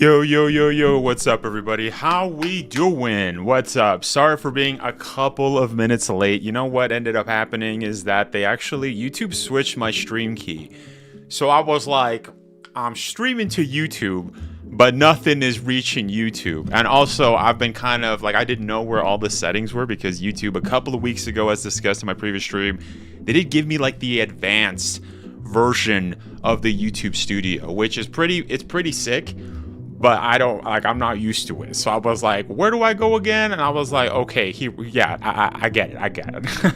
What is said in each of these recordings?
Yo, what's up, everybody? How we doing? What's up? Sorry for being a couple of minutes late. You know what ended up happening is that YouTube switched my stream key. So I was like, I'm streaming to YouTube, but nothing is reaching YouTube. And also, I've been kind of like, I didn't know where all the settings were because YouTube, a couple of weeks ago, as discussed in my previous stream, they did give me like the advanced version of the YouTube Studio, which is pretty sick. But I'm not used to it. So I was like, where do I go again? And I was like, okay, I get it.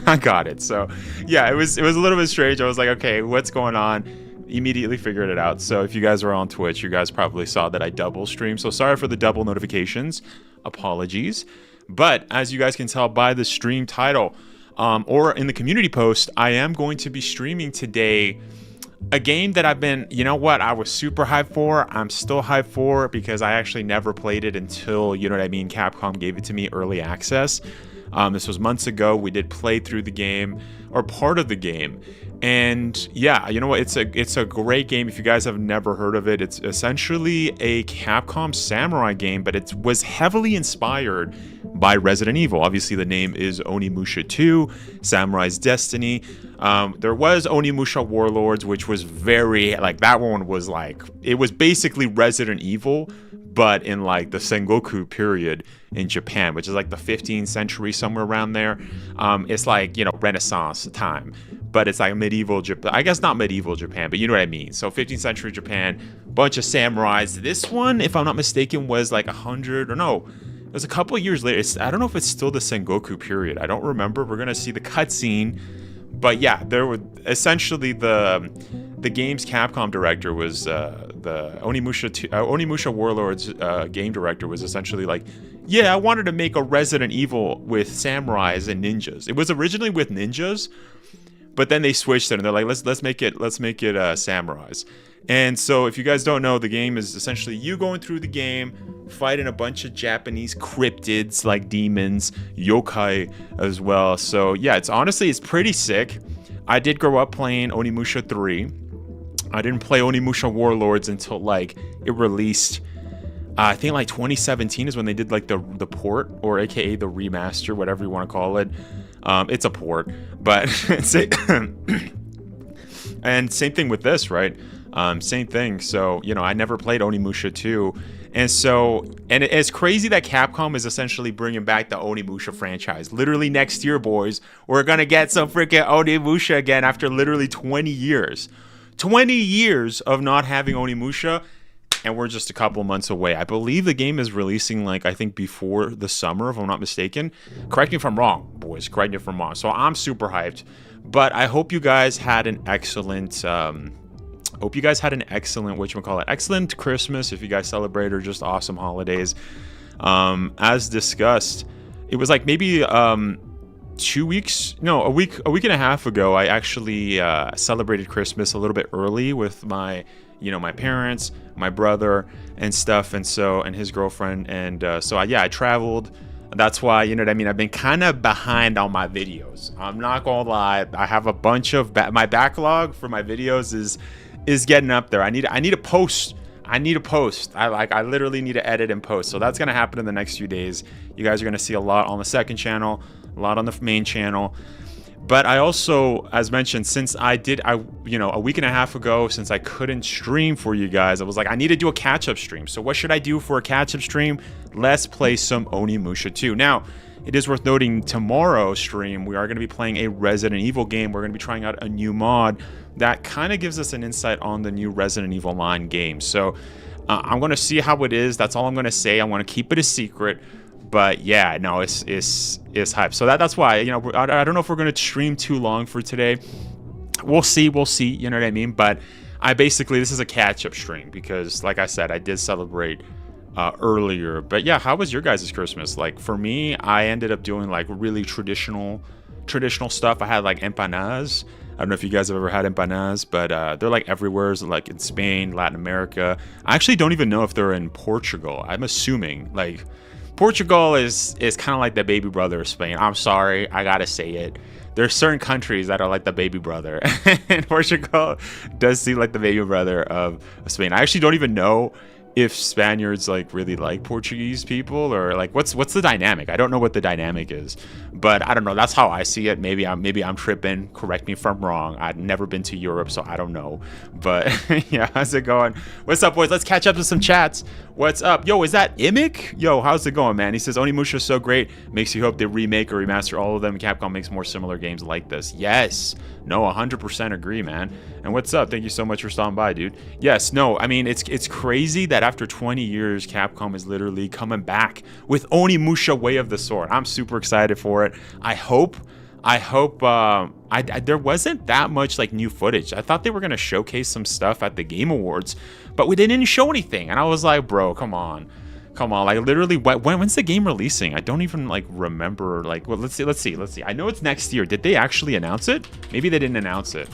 I got it. So yeah, it was a little bit strange. I was like, okay, what's going on? Immediately figured it out. So if you guys are on Twitch, you guys probably saw that I double stream. So sorry for the double notifications. Apologies. But as you guys can tell by the stream title, or in the community post, I am going to be streaming today a game that I was super hyped for. I'm still hyped for because I actually never played it until, Capcom gave it to me early access. This was months ago. We did play through the game, or part of the game. And yeah, you know what? It's a great game. If you guys have never heard of it, it's essentially a Capcom samurai game, but it was heavily inspired by Resident Evil. Obviously, the name is Onimusha 2, Samurai's Destiny. There was Onimusha Warlords, which was that one was it was basically Resident Evil, but in like the Sengoku period in Japan, which is like the 15th century, somewhere around there. It's like, Renaissance time, but it's like medieval Japan. I guess not medieval Japan, but you know what I mean. So 15th century Japan, bunch of samurais. This one, if I'm not mistaken, was like 100 or no. It was a couple of years later. I don't know if it's still the Sengoku period. I don't remember. We're gonna see the cutscene, but yeah, there were essentially the game's Capcom director was the Onimusha Warlords game director was essentially like, yeah, I wanted to make a Resident Evil with samurais and ninjas. It was originally with ninjas, but then they switched it and they're like, let's make it samurais. And so if you guys don't know, the game is essentially you going through the game, fighting a bunch of Japanese cryptids like demons, yokai as well. So yeah, it's pretty sick. I did grow up playing Onimusha 3. I didn't play Onimusha Warlords until it released. I think 2017 is when they did the port, or aka the remaster, whatever you want to call it. It's a port, but and same thing with this, right? Same thing. So, I never played Onimusha 2. And it's crazy that Capcom is essentially bringing back the Onimusha franchise. Literally next year, boys, we're going to get some freaking Onimusha again after literally 20 years. 20 years of not having Onimusha, and we're just a couple months away. I believe the game is releasing, I think before the summer, if I'm not mistaken. Correct me if I'm wrong, boys. Correct me if I'm wrong. So I'm super hyped. But I hope you guys had an excellent... excellent Christmas if you guys celebrate, or just awesome holidays. As discussed, it was maybe a week and a half ago, I actually celebrated Christmas a little bit early with my parents, my brother and stuff, and his girlfriend, and I traveled. That's why, I've been kind of behind on my videos. I'm not gonna lie, I have a bunch of my backlog for my videos is getting up there. I need to post. I literally need to edit and post. So that's going to happen in the next few days. You guys are going to see a lot on the second channel, a lot on the main channel. But I also, as mentioned, since a week and a half ago, since I couldn't stream for you guys, I was like, I need to do a catch-up stream. So what should I do for a catch-up stream? Let's play some Onimusha 2. Now, it is worth noting, tomorrow's stream, we are going to be playing a Resident Evil game. We're going to be trying out a new mod that kind of gives us an insight on the new Resident Evil line game. So I'm going to see how it is. That's all I'm going to say. I want to keep it a secret. But yeah, no, it's hype. So that's why, I don't know if we're going to stream too long for today. We'll see, you know what I mean? But this is a catch-up stream because, like I said, I did celebrate earlier. But yeah, how was your guys' Christmas? For me, I ended up doing really traditional stuff. I had empanadas. I don't know if you guys have ever had empanadas, but they're everywhere, in Spain, Latin America. I actually don't even know if they're in Portugal. I'm assuming Portugal is kind of like the baby brother of Spain. I'm sorry, I gotta say it. there's certain countries that are like the baby brother, and Portugal does seem like the baby brother of Spain. I actually don't even know if Spaniards like really like Portuguese people, or like what's the dynamic. I don't know what the dynamic is, but I don't know. That's how I see it. Maybe I'm tripping. Correct me if I'm wrong. I've never been to Europe, so I don't know. But yeah, how's it going? What's up, boys? Let's catch up to some chats. What's up? Yo, is that Imic? Yo, how's it going, man? He says Onimusha is so great. Makes you hope they remake or remaster all of them. Capcom makes more similar games like this. Yes. No, 100% agree, man. And what's up? Thank you so much for stopping by, dude. Yes, no, I mean, it's crazy that after 20 years, Capcom is literally coming back with Onimusha Way of the Sword. I'm super excited for it. I hope there wasn't that much like new footage. I thought they were gonna showcase some stuff at the Game Awards, but they didn't show anything. And I was like, bro, come on. Like literally, when's the game releasing? I don't even like remember. Like, well, let's see. I know it's next year. Did they actually announce it? Maybe they didn't announce it.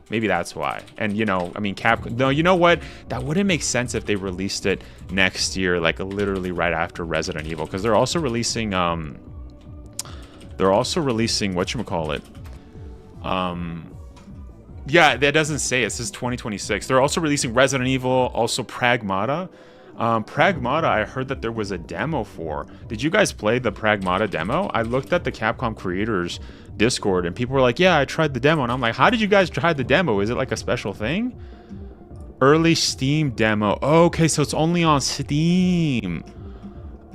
Maybe that's why. And you know, I mean, no, you know what? That wouldn't make sense if they released it next year, like literally right after Resident Evil, because they're also releasing whatchamacallit. Yeah, that doesn't say it. It says 2026. They're also releasing Resident Evil, also Pragmata. Pragmata, I heard that there was a demo for. Did you guys play the Pragmata demo? I looked at the Capcom Creators Discord and people were like, yeah, I tried the demo. And I'm like, how did you guys try the demo? Is it like a special thing? Early Steam demo. Oh, okay, so it's only on Steam.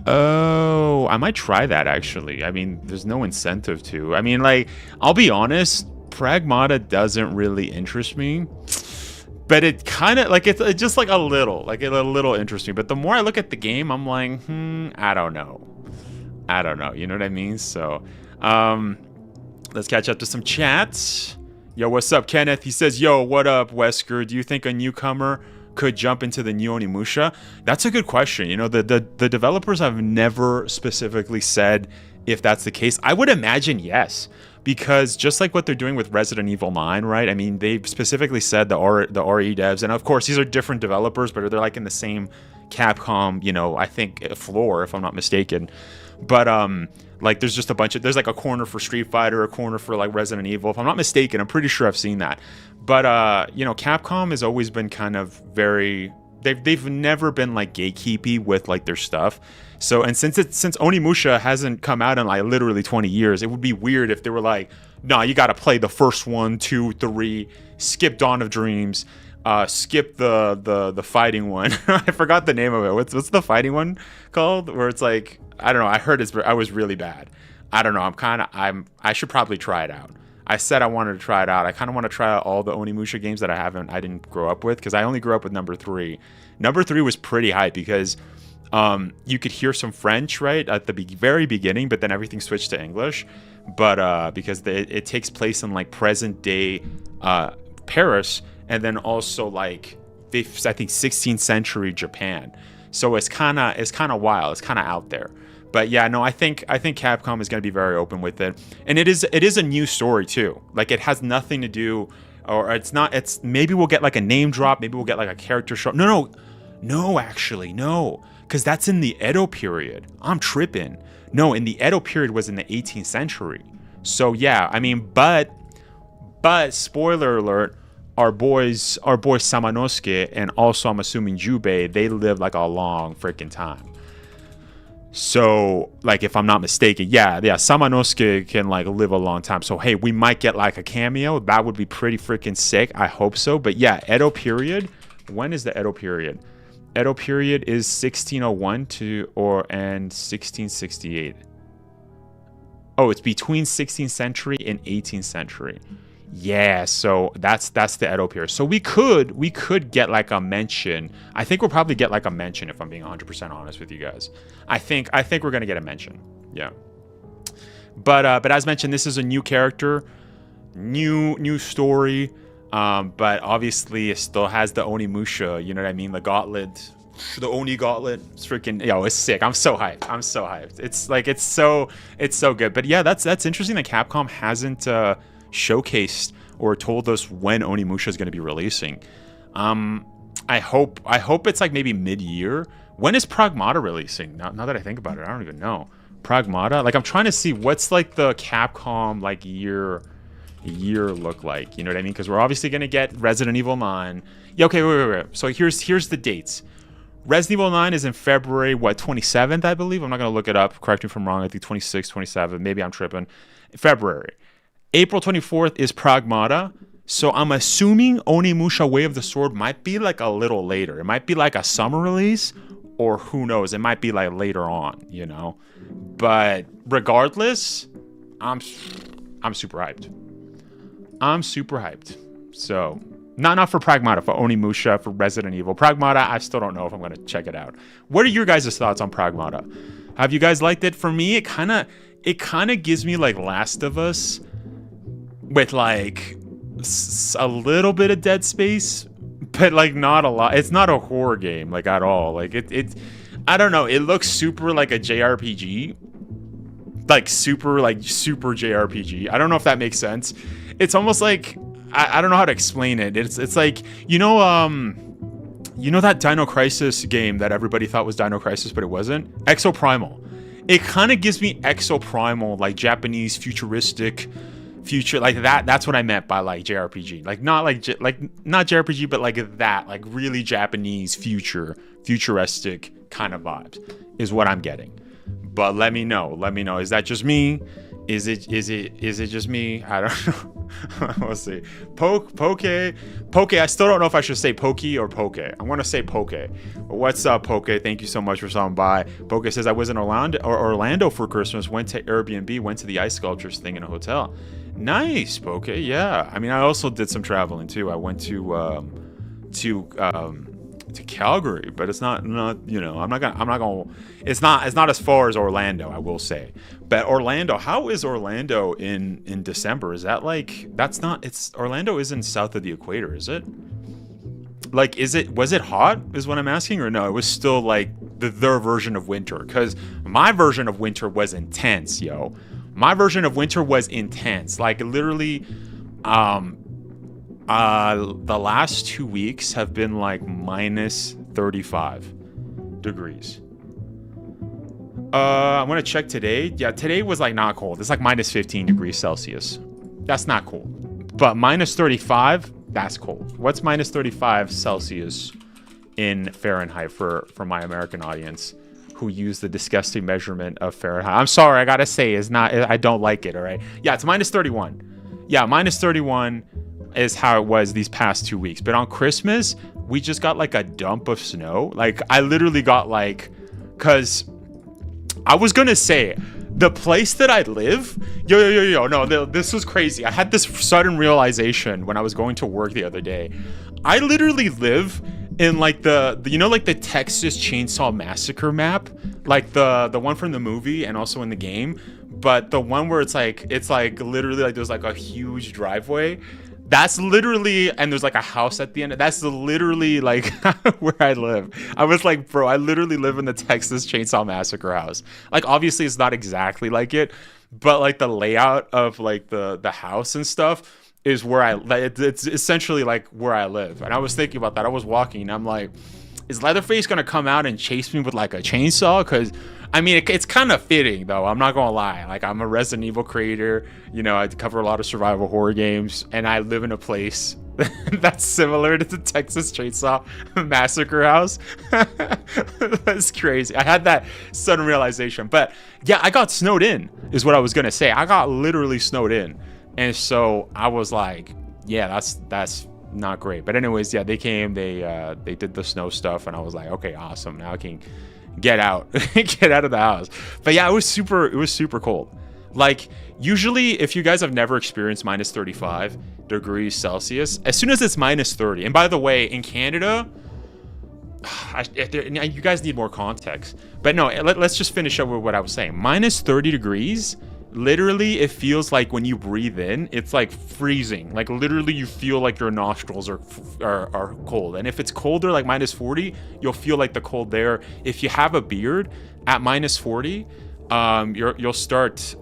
Oh, I might try that actually. I mean, there's no incentive to. I mean, like, I'll be honest, Pragmata doesn't really interest me. But it kind of like it's just like a little interesting. But the more I look at the game, I'm like, I don't know. You know what I mean? So, let's catch up to some chats. Yo, what's up, Kenneth? He says, yo, what up, Wesker? Do you think a newcomer could jump into the new Onimusha? That's a good question. You know, the developers have never specifically said if that's the case. I would imagine yes. Because just like what they're doing with Resident Evil 9, right? I mean, they've specifically said the RE devs, and of course these are different developers, but they're like in the same Capcom, you know, I think floor, if I'm not mistaken. But like there's just there's like a corner for Street Fighter, a corner for like Resident Evil, if I'm not mistaken. I'm pretty sure I've seen that. But you know, Capcom has always been kind of very, they've never been like gatekeepy with like their stuff. So, and since Onimusha hasn't come out in like literally 20 years, it would be weird if they were like, no, you got to play the first 1, 2, 3, skip Dawn of Dreams, skip the fighting one. I forgot the name of it. What's the fighting one called? Where it's like, I don't know. I heard I was really bad. I don't know. I should probably try it out. I said I wanted to try it out. I kind of want to try out all the Onimusha games that I didn't grow up with, because I only grew up with number 3. Number 3 was pretty hype because you could hear some French, right, at the very beginning, but then everything switched to English. But because it takes place in like present day Paris, and then also like I think 16th century Japan. So it's kind of wild. It's kind of out there. But yeah, no, I think Capcom is going to be very open with it, and it is a new story too. Like it has nothing to do, or it's not. It's maybe we'll get like a name drop. Maybe we'll get like a character show. No, actually, no. Because that's in the Edo period. I'm tripping. No, in the Edo period was in the 18th century. So yeah, I mean, but spoiler alert, our boys Samanosuke, and also I'm assuming Jubei, they lived like a long freaking time. So like if I'm not mistaken, yeah, Samanosuke can like live a long time. So hey, we might get like a cameo. That would be pretty freaking sick. I hope so. But yeah, Edo period. When is the Edo period? Edo period is 1601 and 1668. Oh, it's between 16th century and 18th century. Yeah, so that's the Edo period. So we could get like a mention. I think we'll probably get like a mention, if I'm being 100% honest with you guys. I think we're gonna get a mention. Yeah. But as mentioned, this is a new character, new story. But obviously it still has the Onimusha, you know what I mean? The gauntlet, the Oni gauntlet. It's freaking, yo, it's sick. I'm so hyped. It's like, it's so good. But yeah, that's interesting that Capcom hasn't showcased or told us when Onimusha is going to be releasing. I hope it's like maybe mid-year. When is Pragmata releasing? Now that I think about it, I don't even know. Pragmata? Like I'm trying to see what's like the Capcom like year year look like? You know what I mean? Because we're obviously going to get Resident Evil 9. Yeah, okay, wait. So here's the dates. Resident Evil 9 is in February, 27th, I believe. I'm not going to look it up. Correct me if I'm wrong. I think 26th, 27th. Maybe I'm tripping. February. April 24th is Pragmata. So I'm assuming Onimusha Way of the Sword might be like a little later. It might be like a summer release, or who knows? It might be like later on, you know? But regardless, I'm super hyped. I'm super hyped. So... Not for Pragmata, for Onimusha, for Resident Evil. Pragmata, I still don't know if I'm going to check it out. What are your guys' thoughts on Pragmata? Have you guys liked it? For me, it kind of gives me like Last of Us with like a little bit of Dead Space, but like not a lot. It's not a horror game like at all. Like it I don't know. It looks super like a JRPG. Like super JRPG. I don't know if that makes sense. It's almost like I don't know how to explain it. It's like, you know that Dino Crisis game that everybody thought was Dino Crisis, but it wasn't? Exoprimal. It kind of gives me Exoprimal, like Japanese futuristic future, like that. That's what I meant by like JRPG. Like not not JRPG, but like that, like really Japanese futuristic kind of vibes is what I'm getting. But let me know. Is that just me? Is it just me? I don't know. We'll see. Poke. I still don't know if I should say Pokey or Poke. I'm gonna say Poke. But what's up, Poke? Thank you so much for stopping by. Poke says I was in Orlando for Christmas. Went to Airbnb. Went to the ice sculptures thing in a hotel. Nice, Poke. Yeah. I mean, I also did some traveling too. I went to Calgary, but it's not you know, I'm not gonna it's not as far as Orlando, I will say. But Orlando, how is Orlando in December? Is that like, Orlando isn't south of the equator, is it? Like, was it hot is what I'm asking, or no, it was still like their version of winter? Because my version of winter was intense, yo. My version of winter was intense. Like literally, the last 2 weeks have been like minus 35 degrees. I'm gonna check today. Yeah, today was like not cold. It's like minus 15 degrees Celsius. That's not cold. But minus 35, that's cold. What's minus 35 Celsius in Fahrenheit for my American audience who use the disgusting measurement of Fahrenheit? I'm sorry, I gotta say, I don't like it, all right? Yeah, it's minus 31. Yeah, minus 31 is how it was these past 2 weeks. But on Christmas, we just got like a dump of snow. Like I literally got like, cause I was gonna say the place that I live, no, this was crazy. I had this sudden realization when I was going to work the other day. I literally live in like the like the Texas Chainsaw Massacre map, like the one from the movie and also in the game, but the one where it's like literally like there's like a huge driveway. That's literally, and there's like a house at the end. That's literally like where I live. I was like, bro, I literally live in the Texas Chainsaw Massacre house. Like, obviously it's not exactly like it, but like the layout of like the house and stuff is where it's essentially like where I live. And I was thinking about that. I was walking and I'm like, is Leatherface gonna come out and chase me with like a chainsaw? Because I mean, it's kind of fitting, though. I'm not going to lie. Like, I'm a Resident Evil creator. You know, I cover a lot of survival horror games. And I live in a place that's similar to the Texas Chainsaw Massacre house. That's crazy. I had that sudden realization. But, yeah, I got snowed in, is what I was going to say. I got literally snowed in. And so I was like, yeah, that's not great. But anyways, yeah, they came. They did the snow stuff. And I was like, okay, awesome. Now I can get out of the house. But yeah, it was super cold. Like, usually if you guys have never experienced minus 35 degrees Celsius, as soon as it's minus 30, and by the way, in Canada, you guys need more context, but no, let's just finish up with what I was saying. Minus 30 degrees, literally it feels like when you breathe in, it's like freezing. Like literally you feel like your nostrils are cold. And if it's colder, like minus 40, you'll feel like the cold there. If you have a beard at minus 40, you'll start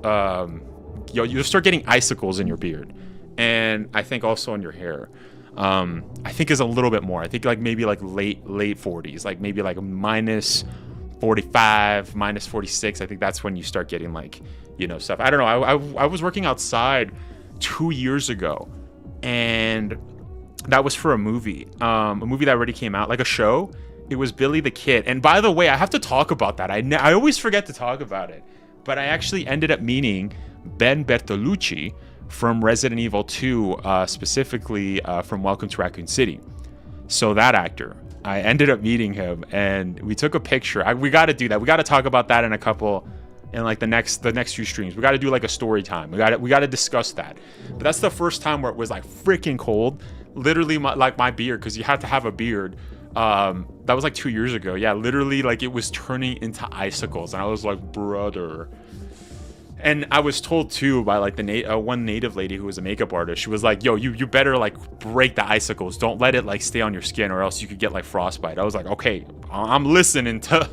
getting icicles in your beard. And I think also in your hair. I think is a little bit more. I think like maybe like late 40s, like maybe like minus 45, minus 46. I think that's when you start getting like, you know, stuff. I don't know. I was working outside 2 years ago, and that was for a movie that already came out, like a show. It was Billy the Kid. And by the way, I have to talk about that. I always forget to talk about it, but I actually ended up meeting Ben Bertolucci from Resident Evil 2, specifically from Welcome to Raccoon City. So that actor, I ended up meeting him, and we took a picture. We got to do that. We got to talk about that in like the next few streams. We got to do like a story time. We got to discuss that. But that's the first time where it was like freaking cold, literally my beard, because you had to have a beard. That was like 2 years ago. Yeah, literally, like it was turning into icicles, and I was like, brother. And I was told too by like the one native lady who was a makeup artist. She was like, yo, you better like break the icicles. Don't let it like stay on your skin, or else you could get like frostbite. I was like, okay, I'm listening to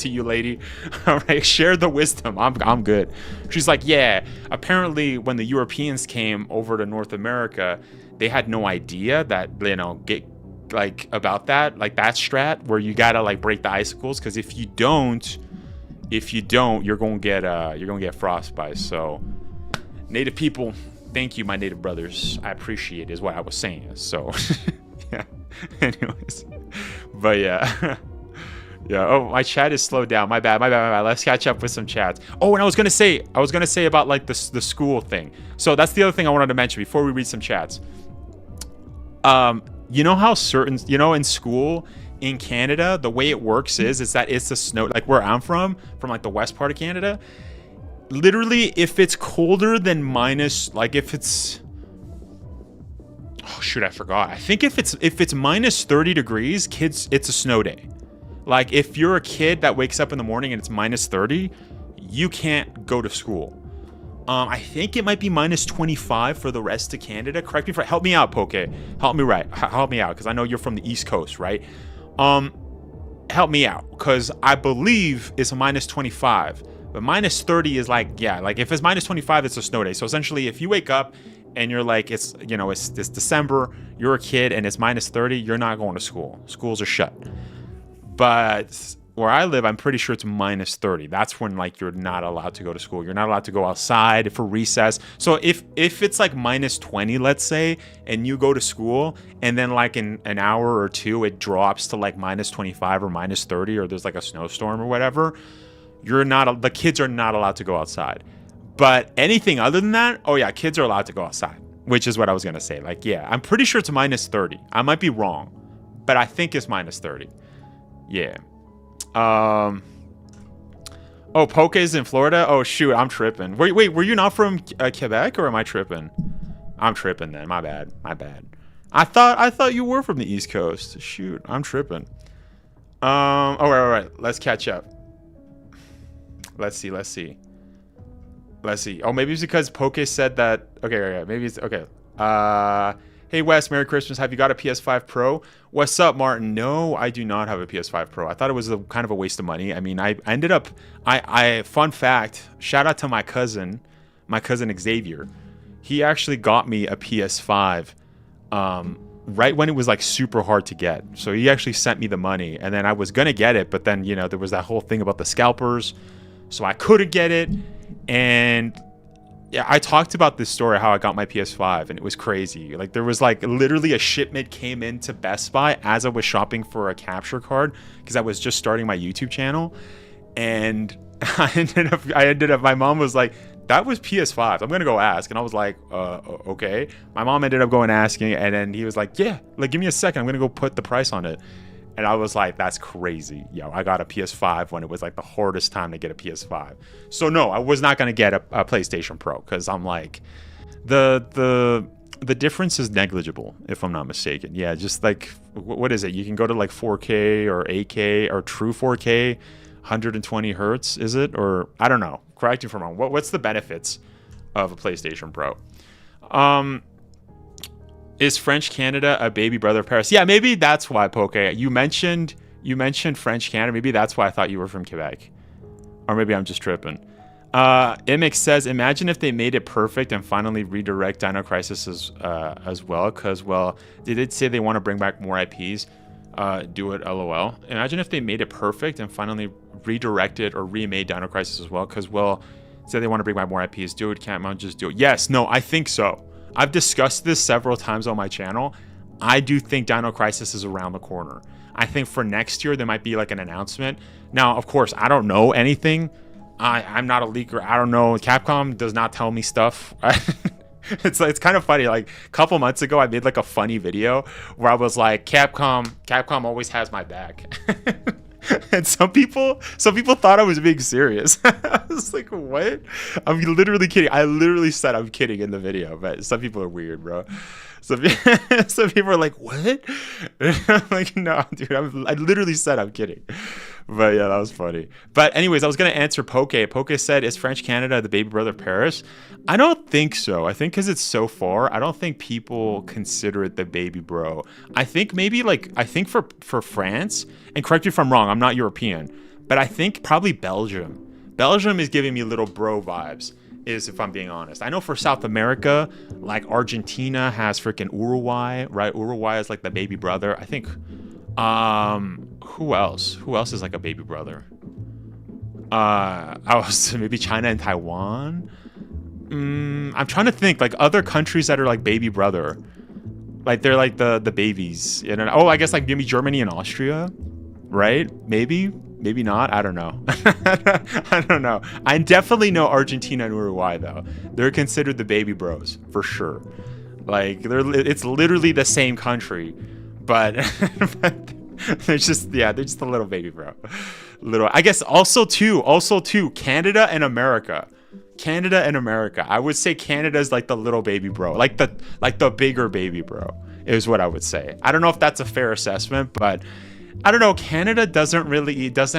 you, lady. All right, share the wisdom. I'm good. She's like, yeah, apparently when the Europeans came over to North America, they had no idea that, you know, about that strat where you gotta like break the icicles, because if you don't, you're gonna get frostbite. So native people, thank you, my native brothers. I appreciate it, is what I was saying. So yeah. Anyways, but yeah. Yeah. Oh, my chat is slowed down. My bad. Let's catch up with some chats. Oh, and I was gonna say about like the school thing. So that's the other thing I wanted to mention before we read some chats. You know how in school in Canada, the way it works is that it's a snow, like where I'm from like the west part of Canada, literally if it's colder than minus, like if it's, oh shoot, I forgot. I think if it's minus 30 degrees, kids, it's a snow day. Like if you're a kid that wakes up in the morning and it's minus 30, you can't go to school. I think it might be minus 25 for the rest of Canada. Correct me help me out, Poke. Help me out, because I know you're from the East Coast, right? Help me out, because I believe it's a minus 25, but minus 30 is like, yeah, like if it's minus 25, it's a snow day. So essentially, if you wake up and you're like, it's December, you're a kid, and it's minus 30, you're not going to school. Schools are shut. But where I live, I'm pretty sure it's minus 30. That's when like you're not allowed to go to school. You're not allowed to go outside for recess. So if it's like minus 20, let's say, and you go to school, and then like in an hour or two it drops to like minus 25 or minus 30, or there's like a snowstorm or whatever, the kids are not allowed to go outside. But anything other than that, oh yeah, kids are allowed to go outside, which is what I was gonna say. Like, yeah, I'm pretty sure it's minus 30. I might be wrong, but I think it's minus 30. Yeah. Oh, Poke is in Florida? Oh, shoot, I'm tripping. Wait, were you not from Quebec, or am I tripping? I'm tripping then. My bad. I thought you were from the East Coast. Shoot, I'm tripping. All right. Let's catch up. Let's see. Oh, maybe it's because Poke said that. Okay, maybe it's okay. Hey Wes, Merry Christmas. Have you got a PS5 Pro? What's up, Martin? No, I do not have a PS5 Pro. I thought it was kind of a waste of money. I mean, I ended up, fun fact, shout out to my cousin Xavier. He actually got me a PS5 right when it was like super hard to get. So he actually sent me the money, and then I was gonna get it, but then, you know, there was that whole thing about the scalpers, so I couldn't get it. And yeah, I talked about this story, how I got my PS5, and it was crazy. Like, there was like literally a shipment came into Best Buy as I was shopping for a capture card, because I was just starting my YouTube channel, and I ended up, my mom was like, that was PS5. I'm gonna go ask. And I was like, okay. My mom ended up going asking, and then he was like, yeah, like, give me a second, I'm gonna go put the price on it. And I was like, that's crazy. Yo, I got a PS5 when it was like the hardest time to get a PS5. So no, I was not going to get a PlayStation Pro, because I'm like, the difference is negligible, if I'm not mistaken. Yeah, just like, what is it? You can go to like 4K or 8K or true 4K, 120 hertz, is it? Or I don't know. Correct me if I'm wrong. What's the benefits of a PlayStation Pro? Is French Canada a baby brother of Paris? Yeah, maybe that's why, Poke. You mentioned French Canada. Maybe that's why I thought you were from Quebec. Or maybe I'm just tripping. Imix says, imagine if they made it perfect and finally redirect Dino Crisis as well. Because, well, they did say they want to bring back more IPs. Do it, LOL. Imagine if they made it perfect and finally redirected or remade Dino Crisis as well. Because, well, Said they want to bring back more IPs. Do it, Catmon, just do it. Yes, no, I think so. I've discussed this several times on my channel. I do think Dino Crisis is around the corner. I think for next year, there might be like an announcement. Now, of course, I don't know anything. I'm not a leaker. I don't know. Capcom does not tell me stuff. It's kind of funny. Like a couple months ago, I made like a funny video where I was like, Capcom always has my back. And some people thought I was being serious. I was like, what? I'm literally kidding. I literally said I'm kidding in the video, but some people are weird, bro. Some people are like, what? I'm like, no, dude, I literally said I'm kidding. But yeah, that was funny. But anyways, I was going to answer Poke. Poke said, is French Canada the baby brother of Paris? I don't think so. I think because it's so far, I don't think people consider it the baby bro. I think maybe for France, and correct me if I'm wrong, I'm not European, but I think probably Belgium. Belgium is giving me little bro vibes, if I'm being honest. I know for South America, like Argentina has freaking Uruguay, right? Uruguay is like the baby brother. I think, who else? Who else is like a baby brother? Maybe China and Taiwan. I'm trying to think like other countries that are like baby brother, like they're like the babies. You know? Oh, I guess like maybe Germany and Austria, right? Maybe not. I don't know. I don't know. I definitely know Argentina and Uruguay though. They're considered the baby bros for sure. Like it's literally the same country, but they're just a little baby bro. I guess also too Canada and America. I would say Canada's like the little baby bro, like the bigger baby bro is what I would say. I don't know if that's a fair assessment, but I don't know. Canada doesn't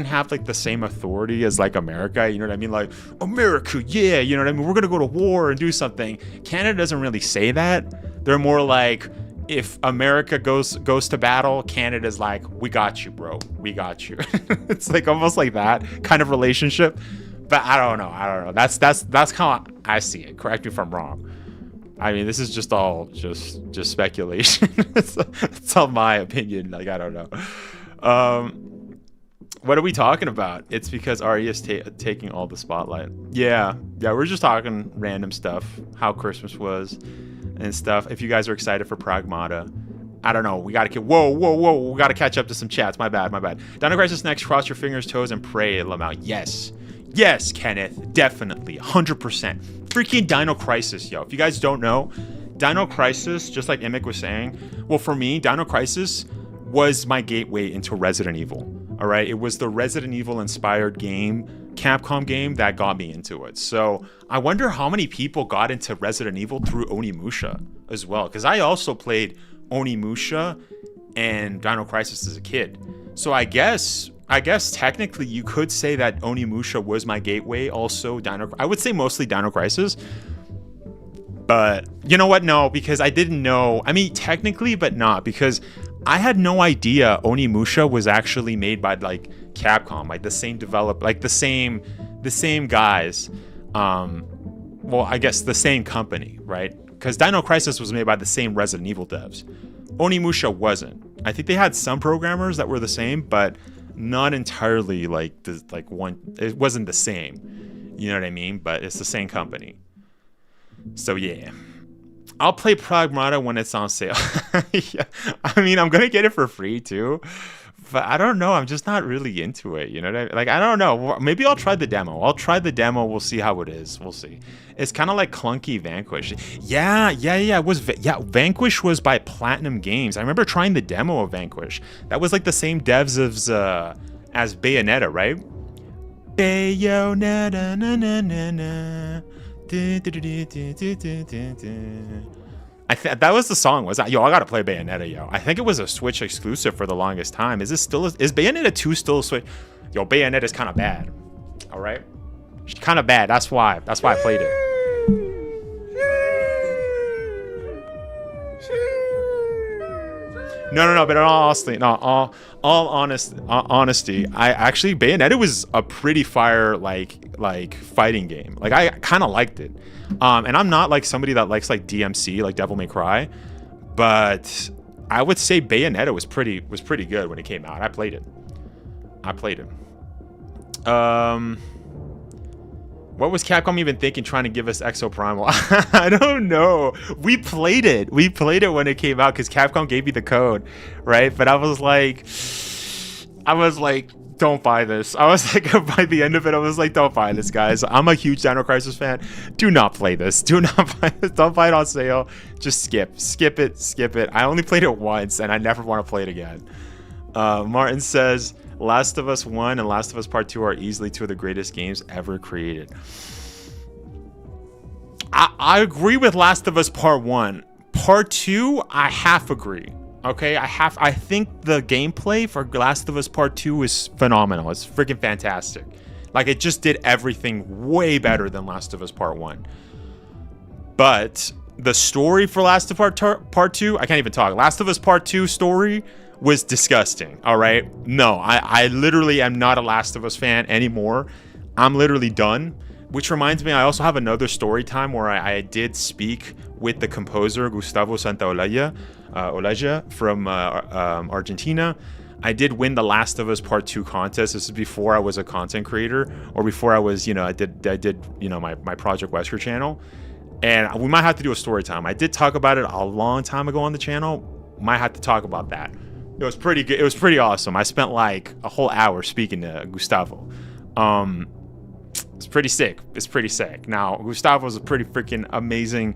have like the same authority as like America. You know what I mean? Like America, yeah. You know what I mean? We're gonna go to war and do something. Canada doesn't really say that. They're more like, if America goes to battle, Canada's like, we got you, bro. We got you. It's like almost like that kind of relationship. But I don't know. That's how I see it. Correct me if I'm wrong. I mean, this is just all just speculation. It's all my opinion. Like, I don't know. What are we talking about? It's because RE is taking all the spotlight. Yeah, we're just talking random stuff, how Christmas was and stuff. If you guys are excited for Pragmata, I don't know. We gotta we gotta catch up to some chats. My bad. Dino Crisis next. Cross your fingers, toes, and pray, Lamau. Yes, Kenneth, definitely, 100%. Freaking Dino Crisis, yo. If you guys don't know, Dino Crisis, just like Imik was saying, well, for me, Dino Crisis was my gateway into Resident Evil. All right, it was the Resident Evil inspired game, Capcom game, that got me into it. So I wonder how many people got into Resident Evil through Onimusha as well, because I also played Onimusha and Dino Crisis as a kid. So I guess technically you could say that Onimusha was my gateway. Also, I would say mostly Dino Crisis. But you know what? No, because I didn't know. I mean, technically, but not, because I had no idea Onimusha was actually made by like Capcom, like the same developer, like the same guys. Well, I guess the same company, right? Because Dino Crisis was made by the same Resident Evil devs. Onimusha wasn't. I think they had some programmers that were the same, but not entirely one. It wasn't the same. You know what I mean? But it's the same company. So yeah, I'll play Pragmata when it's on sale. Yeah. I mean, I'm gonna get it for free too, but I don't know. I'm just not really into it. You know what I mean? Like, I don't know. Maybe I'll try the demo. We'll see how it is. We'll see. It's kind of like clunky Vanquish. Yeah. It was. Vanquish was by Platinum Games. I remember trying the demo of Vanquish. That was like the same devs as Bayonetta, right? Bayonetta, na na na na. That was the song. Was that? Yo, I gotta play Bayonetta, yo. I think it was a Switch exclusive for the longest time. Is Bayonetta 2 still a Switch? Yo, Bayonetta's kind of bad. All right, she's kind of bad. That's why I played it. No. But in all honesty, I actually Bayonetta was a pretty fire like fighting game. Like, I kind of liked it. And I'm not like somebody that likes like DMC, like Devil May Cry, but I would say Bayonetta was pretty good when it came out. I played it. What What was Capcom even thinking trying to give us Exo Primal? I don't know. We played it. We played it when it came out because Capcom gave me the code, right? But I was like, don't buy this. I was like, by the end of it, I was like, don't buy this, guys. I'm a huge Dino Crisis fan. Do not play this. Do not buy this. Don't buy it on sale. Just skip it. I only played it once, and I never want to play it again. Martin says, Last of Us 1 and Last of Us Part 2 are easily two of the greatest games ever created. I agree with Last of Us Part 1. Part 2, I half agree. Okay, I think the gameplay for Last of Us Part 2 is phenomenal. It's freaking fantastic. Like, it just did everything way better than Last of Us Part 1. But the story for Last of Us Part 2, I can't even talk. Last of Us Part 2 story was disgusting, all right? No, I literally am not a Last of Us fan anymore. I'm literally done. Which reminds me, I also have another story time where I did speak with the composer, Gustavo Santaolalla from Argentina. I did win the Last of Us Part 2 contest. This is before I was a content creator, or before I was, I did my Project Wesker channel. And we might have to do a story time. I did talk about it a long time ago on the channel. Might have to talk about that. It was pretty good. It was pretty awesome. I spent like a whole hour speaking to Gustavo. It's pretty sick. It's pretty sick. Now, Gustavo's a pretty freaking amazing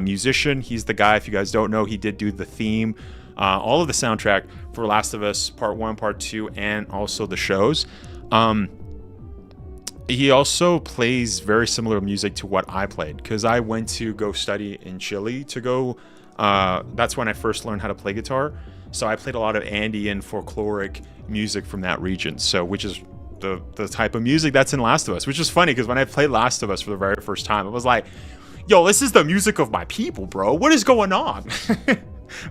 musician. He's the guy, if you guys don't know, he did do the theme, all of the soundtrack for Last of Us Part 1, Part 2, and also the shows. He also plays very similar music to what I played, because I went to go study in Chile to go. That's when I first learned how to play guitar. So I played a lot of Andean folkloric music from that region. So, which is the type of music that's in Last of Us, which is funny because when I played Last of Us for the very first time, it was like, yo, this is the music of my people, bro. What is going on?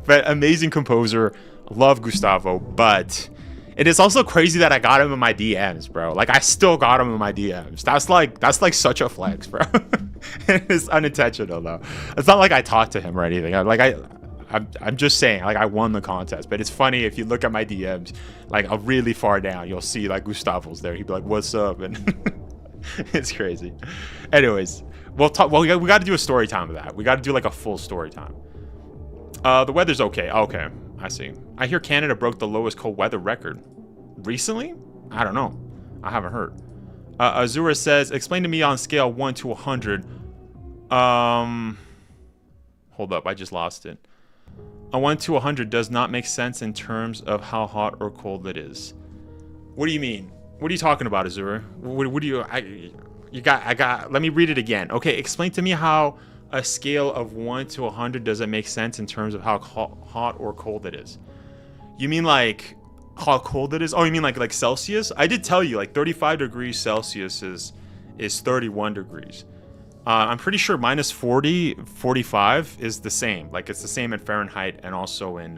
But amazing composer. Love Gustavo, but it is also crazy that I got him in my DMs, bro. Like, I still got him in my DMs. That's like such a flex, bro. It's unintentional though. It's not like I talked to him or anything. I'm just saying, like, I won the contest. But it's funny, if you look at my DMs, like, really far down, you'll see, like, Gustavo's there. He'd be like, what's up? And it's crazy. Anyways, we'll talk. Well, we got to do a story time of that. We got to do, like, a full story time. The weather's okay. Okay, I see. I hear Canada broke the lowest cold weather record. Recently? I don't know. I haven't heard. Azura says, explain to me on scale 1 to 100. Hold up, I just lost it. A 1 to 100 does not make sense in terms of how hot or cold it is. What do you mean? What are you talking about, Azura? What do you... let me read it again. Okay, explain to me how a scale of 1 to 100 doesn't make sense in terms of how hot or cold it is. You mean like how cold it is? Oh, you mean like Celsius? I did tell you, like 35 degrees Celsius is 31 degrees. I'm pretty sure minus 40, 45 is the same. Like, it's the same in Fahrenheit and also in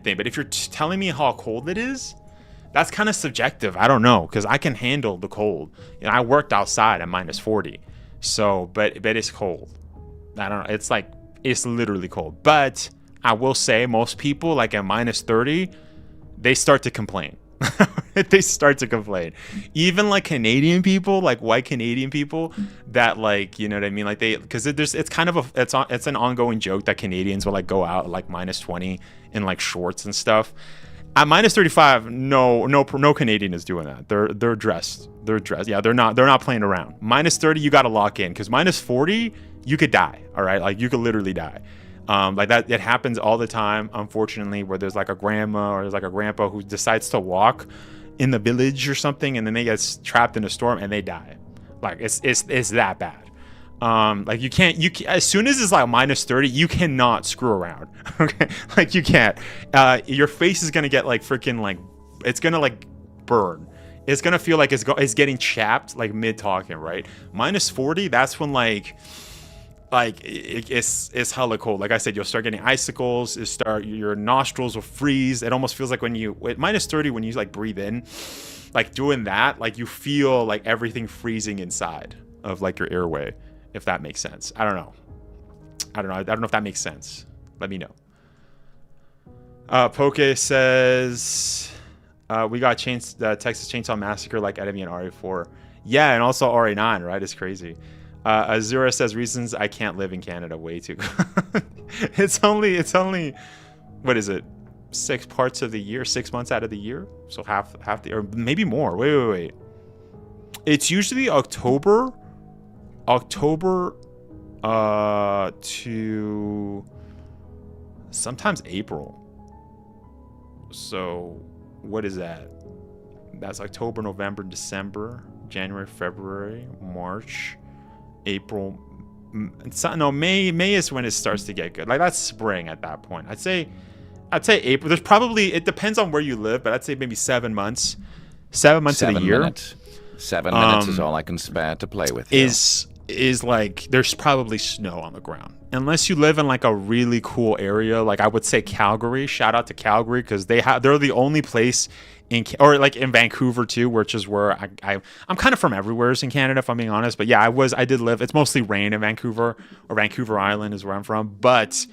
thing. But if you're telling me how cold it is, that's kind of subjective. I don't know, because I can handle the cold. You know, I worked outside at minus 40. So, but it's cold. I don't know. It's like, it's literally cold. But I will say most people, like at minus 30, they start to complain. They start to complain. Even like Canadian people, like white Canadian people, that, like, you know what I mean, like because it's kind of it's an ongoing joke that Canadians will like go out at like minus 20 in like shorts and stuff. At minus 35, no Canadian is doing that. They're dressed. Yeah, they're not playing around. Minus 30, you got to lock in, because minus 40, you could die. All right, like you could literally die. Like that, it happens all the time, unfortunately, where there's like a grandma or there's like a grandpa who decides to walk in the village or something, and then they get trapped in a storm and they die. Like it's that bad. Like you can't as soon as it's like minus 30, you cannot screw around. Okay, like you can't. Your face is gonna get like freaking like, it's gonna like burn. It's gonna feel like it's getting chapped like mid talking, right? Minus 40, that's when like it's hella cold. Like I said, you'll start getting icicles. Your nostrils will freeze. It almost feels like when you at minus 30, when you like breathe in, like doing that, like you feel like everything freezing inside of like your airway, if that makes sense. I don't know if that makes sense. Let me know. Poke says we got Texas Chainsaw Massacre like Enemy and RE4. Yeah, and also RA9, right? It's crazy. Azura says reasons I can't live in Canada. Way too. It's only what is it? 6 parts of the year, 6 months out of the year. So half the, or maybe more. Wait. It's usually October to sometimes April. So what is that? That's October, November, December, January, February, March, April. No, May is when it starts to get good. Like that's spring at that point. I'd say April. There's probably, it depends on where you live, but I'd say maybe 7 months. 7 months of the year. Minutes. 7 minutes is all I can spare to play with. Is like there's probably snow on the ground. Unless you live in like a really cool area, like I would say Calgary. Shout out to Calgary because they're the only place or like in Vancouver too, which is where I'm kind of from everywhere in Canada, if I'm being honest. But yeah, I did live. It's mostly rain in Vancouver, or Vancouver Island is where I'm from. But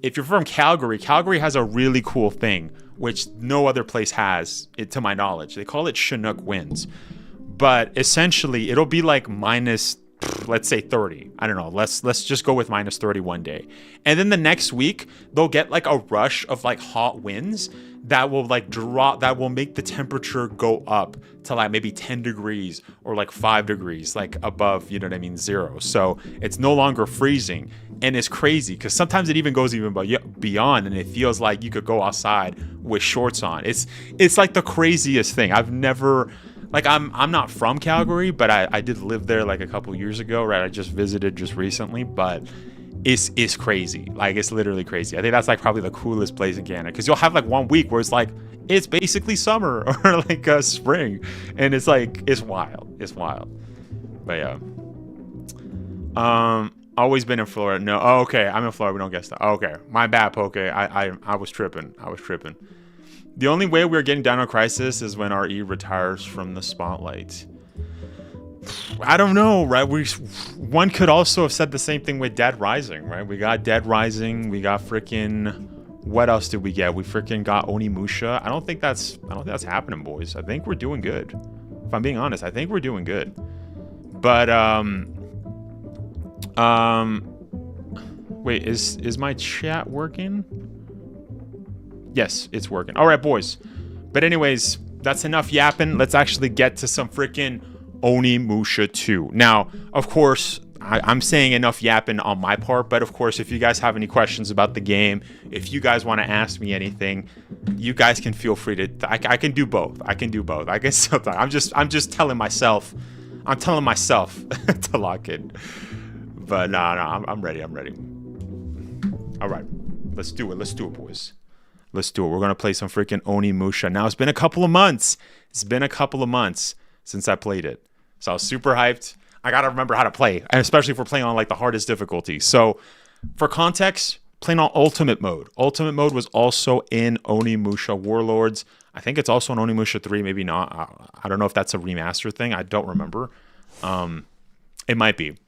if you're from Calgary has a really cool thing which no other place has, to my knowledge. They call it Chinook winds, but essentially it'll be like minus, let's say 30. I don't know. Let's just go with minus 30 one day. And then the next week, they'll get like a rush of like hot winds that will like drop, that will make the temperature go up to like maybe 10 degrees or like 5 degrees, like above, you know what I mean, 0. So it's no longer freezing. And it's crazy because sometimes it even goes even beyond, and it feels like you could go outside with shorts on. It's like the craziest thing. I've never... Like I'm not from Calgary, but I did live there like a couple years ago, right? I just visited just recently, but it's crazy. Like it's literally crazy. I think that's like probably the coolest place in Canada because you'll have like 1 week where it's like it's basically summer or like spring, and it's like it's wild. It's wild. But yeah. Always been in Florida. No. Oh, okay. I'm in Florida. We don't get stuff. Oh, okay. My bad, Poke. I was tripping. The only way we're getting Dino Crisis is when RE retires from the spotlight. I don't know, right? One could also have said the same thing with Dead Rising, right? We got Dead Rising. We got freaking... What else did we get? We freaking got Onimusha. I don't think that's happening, boys. I think we're doing good. If I'm being honest, I think we're doing good. But wait, is my chat working? Yes, it's working. All right, boys. But anyways, that's enough yapping. Let's actually get to some freaking Onimusha 2. Now, of course, I'm saying enough yapping on my part, but of course, if you guys have any questions about the game, if you guys want to ask me anything, you guys can feel free to. I can do both. I can still talk. I'm just telling myself. I'm telling myself to lock in. But no, I'm ready. All right, let's do it, boys. Let's do it. We're going to play some freaking Onimusha. Now, it's been a couple of months. Since I played it. So I was super hyped. I got to remember how to play, and especially if we're playing on like the hardest difficulty. So for context, playing on Ultimate Mode. Ultimate Mode was also in Onimusha Warlords. I think it's also in Onimusha 3, maybe not. I don't know if that's a remaster thing. I don't remember. It might be.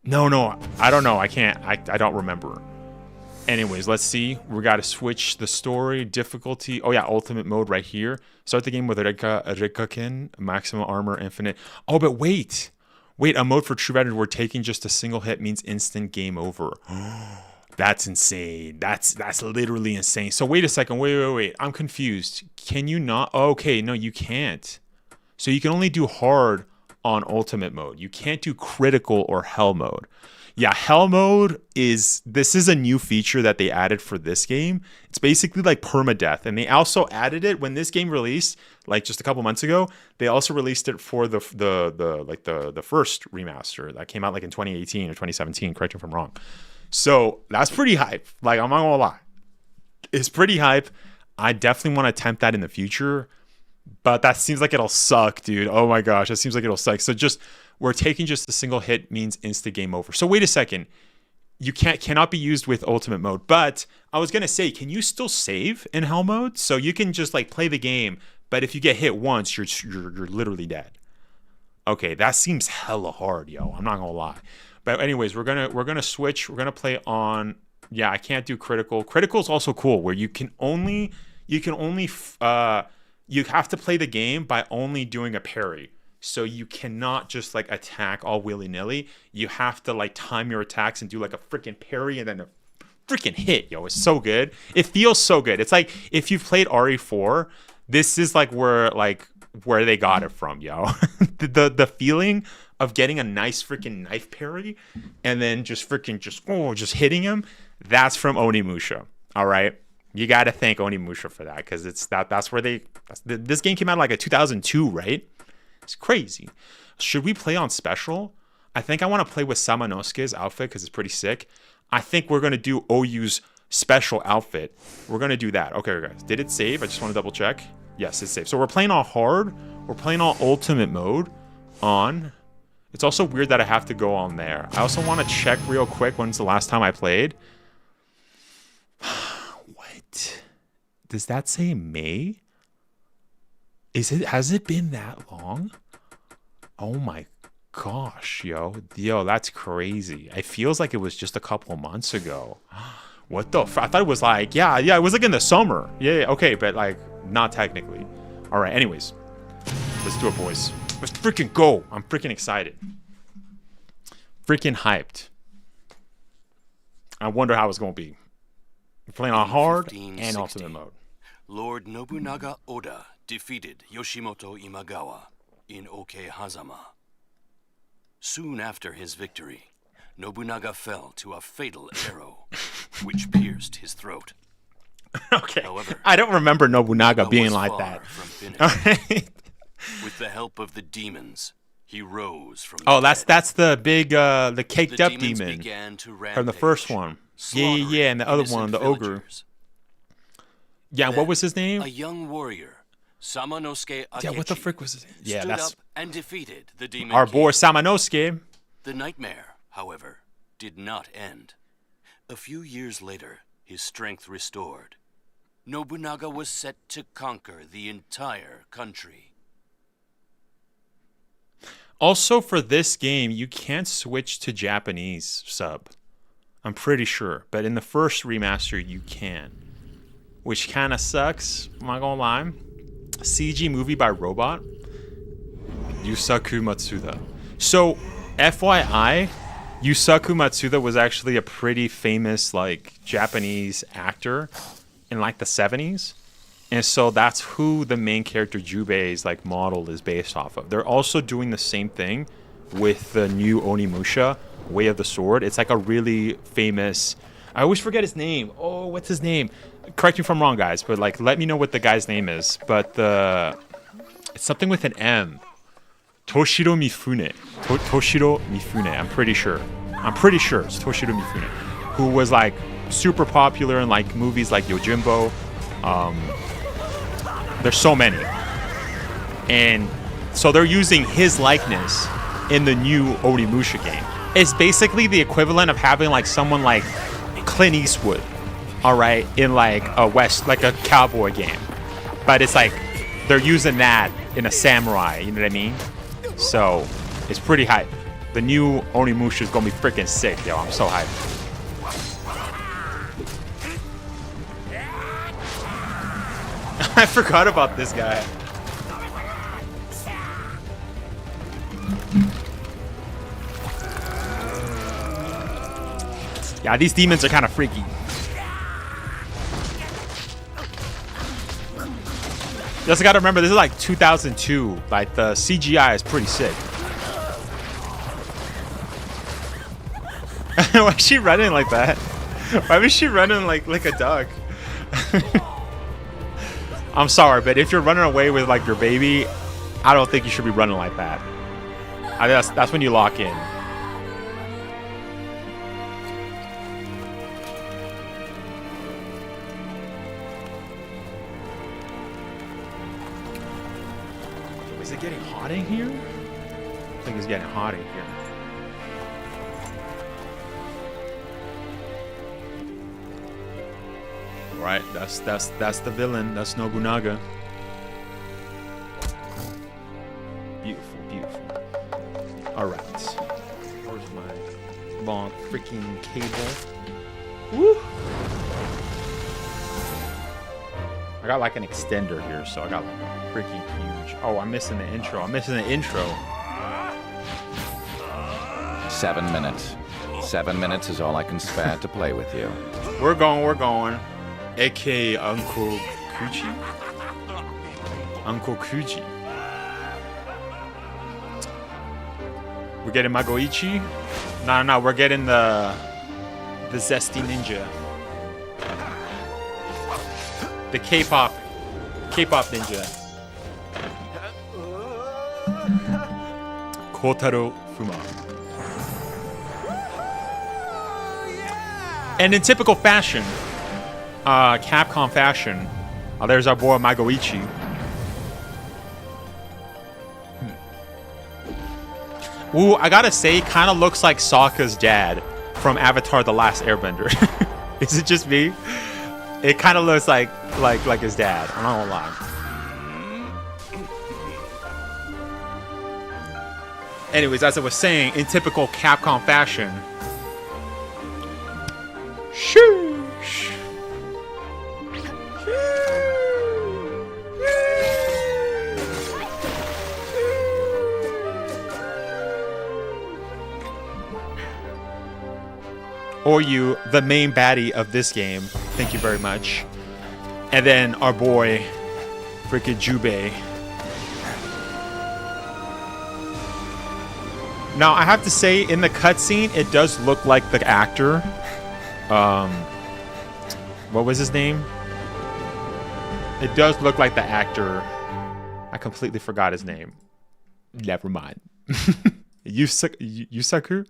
No, I don't know. I can't. I don't remember. Anyways, let's see. We got to switch the story difficulty. Oh yeah, Ultimate Mode right here. Start the game with Rikakin, maximum armor, infinite. Oh, but wait, a mode for true veteran where taking just a single hit means instant game over. That's insane. That's literally insane. So wait a second. Wait. I'm confused. Can you not? Oh, okay, no, you can't. So you can only do hard on Ultimate Mode. You can't do critical or hell mode. Yeah, hell mode is a new feature that they added for this game. It's basically like permadeath, and they also added it when this game released, like just a couple months ago. They also released it for the first remaster that came out like in 2018 or 2017. Correct me if I'm wrong. So that's pretty hype. Like I'm not gonna lie, it's pretty hype. I definitely want to attempt that in the future, but that seems like it'll suck, dude. Oh my gosh, that seems like it'll suck. So just where taking just a single hit means instant game over. So wait a second. You cannot be used with Ultimate Mode. But I was going to say, can you still save in Hell Mode? So you can just like play the game, but if you get hit once, you're literally dead. Okay, that seems hella hard, yo. I'm not going to lie. But anyways, we're going to switch. We're going to play on, yeah, I can't do critical. Critical is also cool where you have to play the game by only doing a parry. So you cannot just like attack all willy-nilly. You have to like time your attacks and do like a freaking parry and then a freaking hit, yo. It's so good. It feels so good. It's like if you've played RE4, this is like where they got it from, yo. the feeling of getting a nice freaking knife parry and then just hitting him, that's from Onimusha. All right, you got to thank Onimusha for that, because that's where this game came out like a 2002, right? It's crazy. Should we play on special? I think I want to play with Samanosuke's outfit because it's pretty sick. I think we're going to do OU's special outfit. We're going to do that. Okay, guys. Did it save? I just want to double check. Yes, it's saved. So we're playing on hard. We're playing on ultimate mode on. It's also weird that I have to go on there. I also want to check real quick when's the last time I played. What? Does that say May? Has it been that long? Oh my gosh, yo, that's crazy. It feels like it was just a couple months ago. What the I thought it was like, yeah, it was like in the summer. Yeah, okay, but like not technically. All right, anyways, let's do it, boys. Let's freaking go. I'm freaking excited. Freaking hyped. I wonder how it's gonna be. We're playing on hard and ultimate mode. Lord Nobunaga Oda defeated Yoshimoto Imagawa in Okehazama. Soon after his victory, Nobunaga fell to a fatal arrow, which pierced his throat. Okay. However, I don't remember Nobunaga being like that. All right. With the help of the demons, he rose from the dead. That's the big the caked up demon began to from the first one. Yeah, and the other one, the ogre. Yeah, then, what was his name? A young warrior, Samanosuke Akechi. Yeah, what the frick was his name? Yeah, stood that's up and defeated the demon our king. boy Samanosuke. The nightmare, however, did not end. A few years later, his strength restored. Nobunaga was set to conquer the entire country. Also, for this game, you can't switch to Japanese sub. I'm pretty sure. But in the first remaster, you can. Which kind of sucks. I'm not gonna lie. CG movie by robot. Yusaku Matsuda. So, FYI, Yusaku Matsuda was actually a pretty famous, like, Japanese actor in, like, the 70s. And so that's who the main character Jubei's, like, model is based off of. They're also doing the same thing with the new Onimusha, Way of the Sword. It's, like, a really famous... I always forget his name. Oh, what's his name? Correct me if I'm wrong, guys, but like, let me know what the guy's name is. But it's something with an M. Toshiro Mifune. Toshiro Mifune. I'm pretty sure it's Toshiro Mifune, who was like super popular in like movies like Yojimbo. There's so many, and so they're using his likeness in the new Onimusha game. It's basically the equivalent of having like someone like Clint Eastwood, all right, in like a cowboy game, but it's like they're using that in a samurai, you know what I mean? So it's pretty hype. The new Onimusha is gonna be freaking sick, yo. I'm so hyped. I forgot about this guy. Yeah, these demons are kind of freaky. You also gotta remember, this is like 2002. Like, the CGI is pretty sick. Why is she running like that? Why was she running like a duck? I'm sorry, but if you're running away with like your baby, I don't think you should be running like that. I think that's when you lock in. Is it getting hot in here? I think it's getting hot in here. Right, that's the villain. That's Nobunaga. Beautiful, beautiful. All right. Where's my long freaking cable? Woo! I got like an extender here, so I got like a freaking huge. Oh, I'm missing the intro. 7 minutes. 7 minutes is all I can spare to play with you. We're going. A.K.A. Uncle Kuji? Uncle Kuji. We're getting Magoichi? No, we're getting the Zesty Ninja. The K-pop ninja. Kotaro Fuma. And in typical fashion, Capcom fashion, there's our boy Magoichi. Ooh, I gotta say, kind of looks like Sokka's dad from Avatar: The Last Airbender. Is it just me? It kind of looks like his dad. I'm not gonna lie. Anyways, as I was saying, in typical Capcom fashion. Sheesh. Or you, the main baddie of this game. Thank you very much. And then our boy, freaking Jubei. Now, I have to say, in the cutscene, it does look like the actor. What was his name? It does look like the actor. I completely forgot his name. Never mind. Yusaku,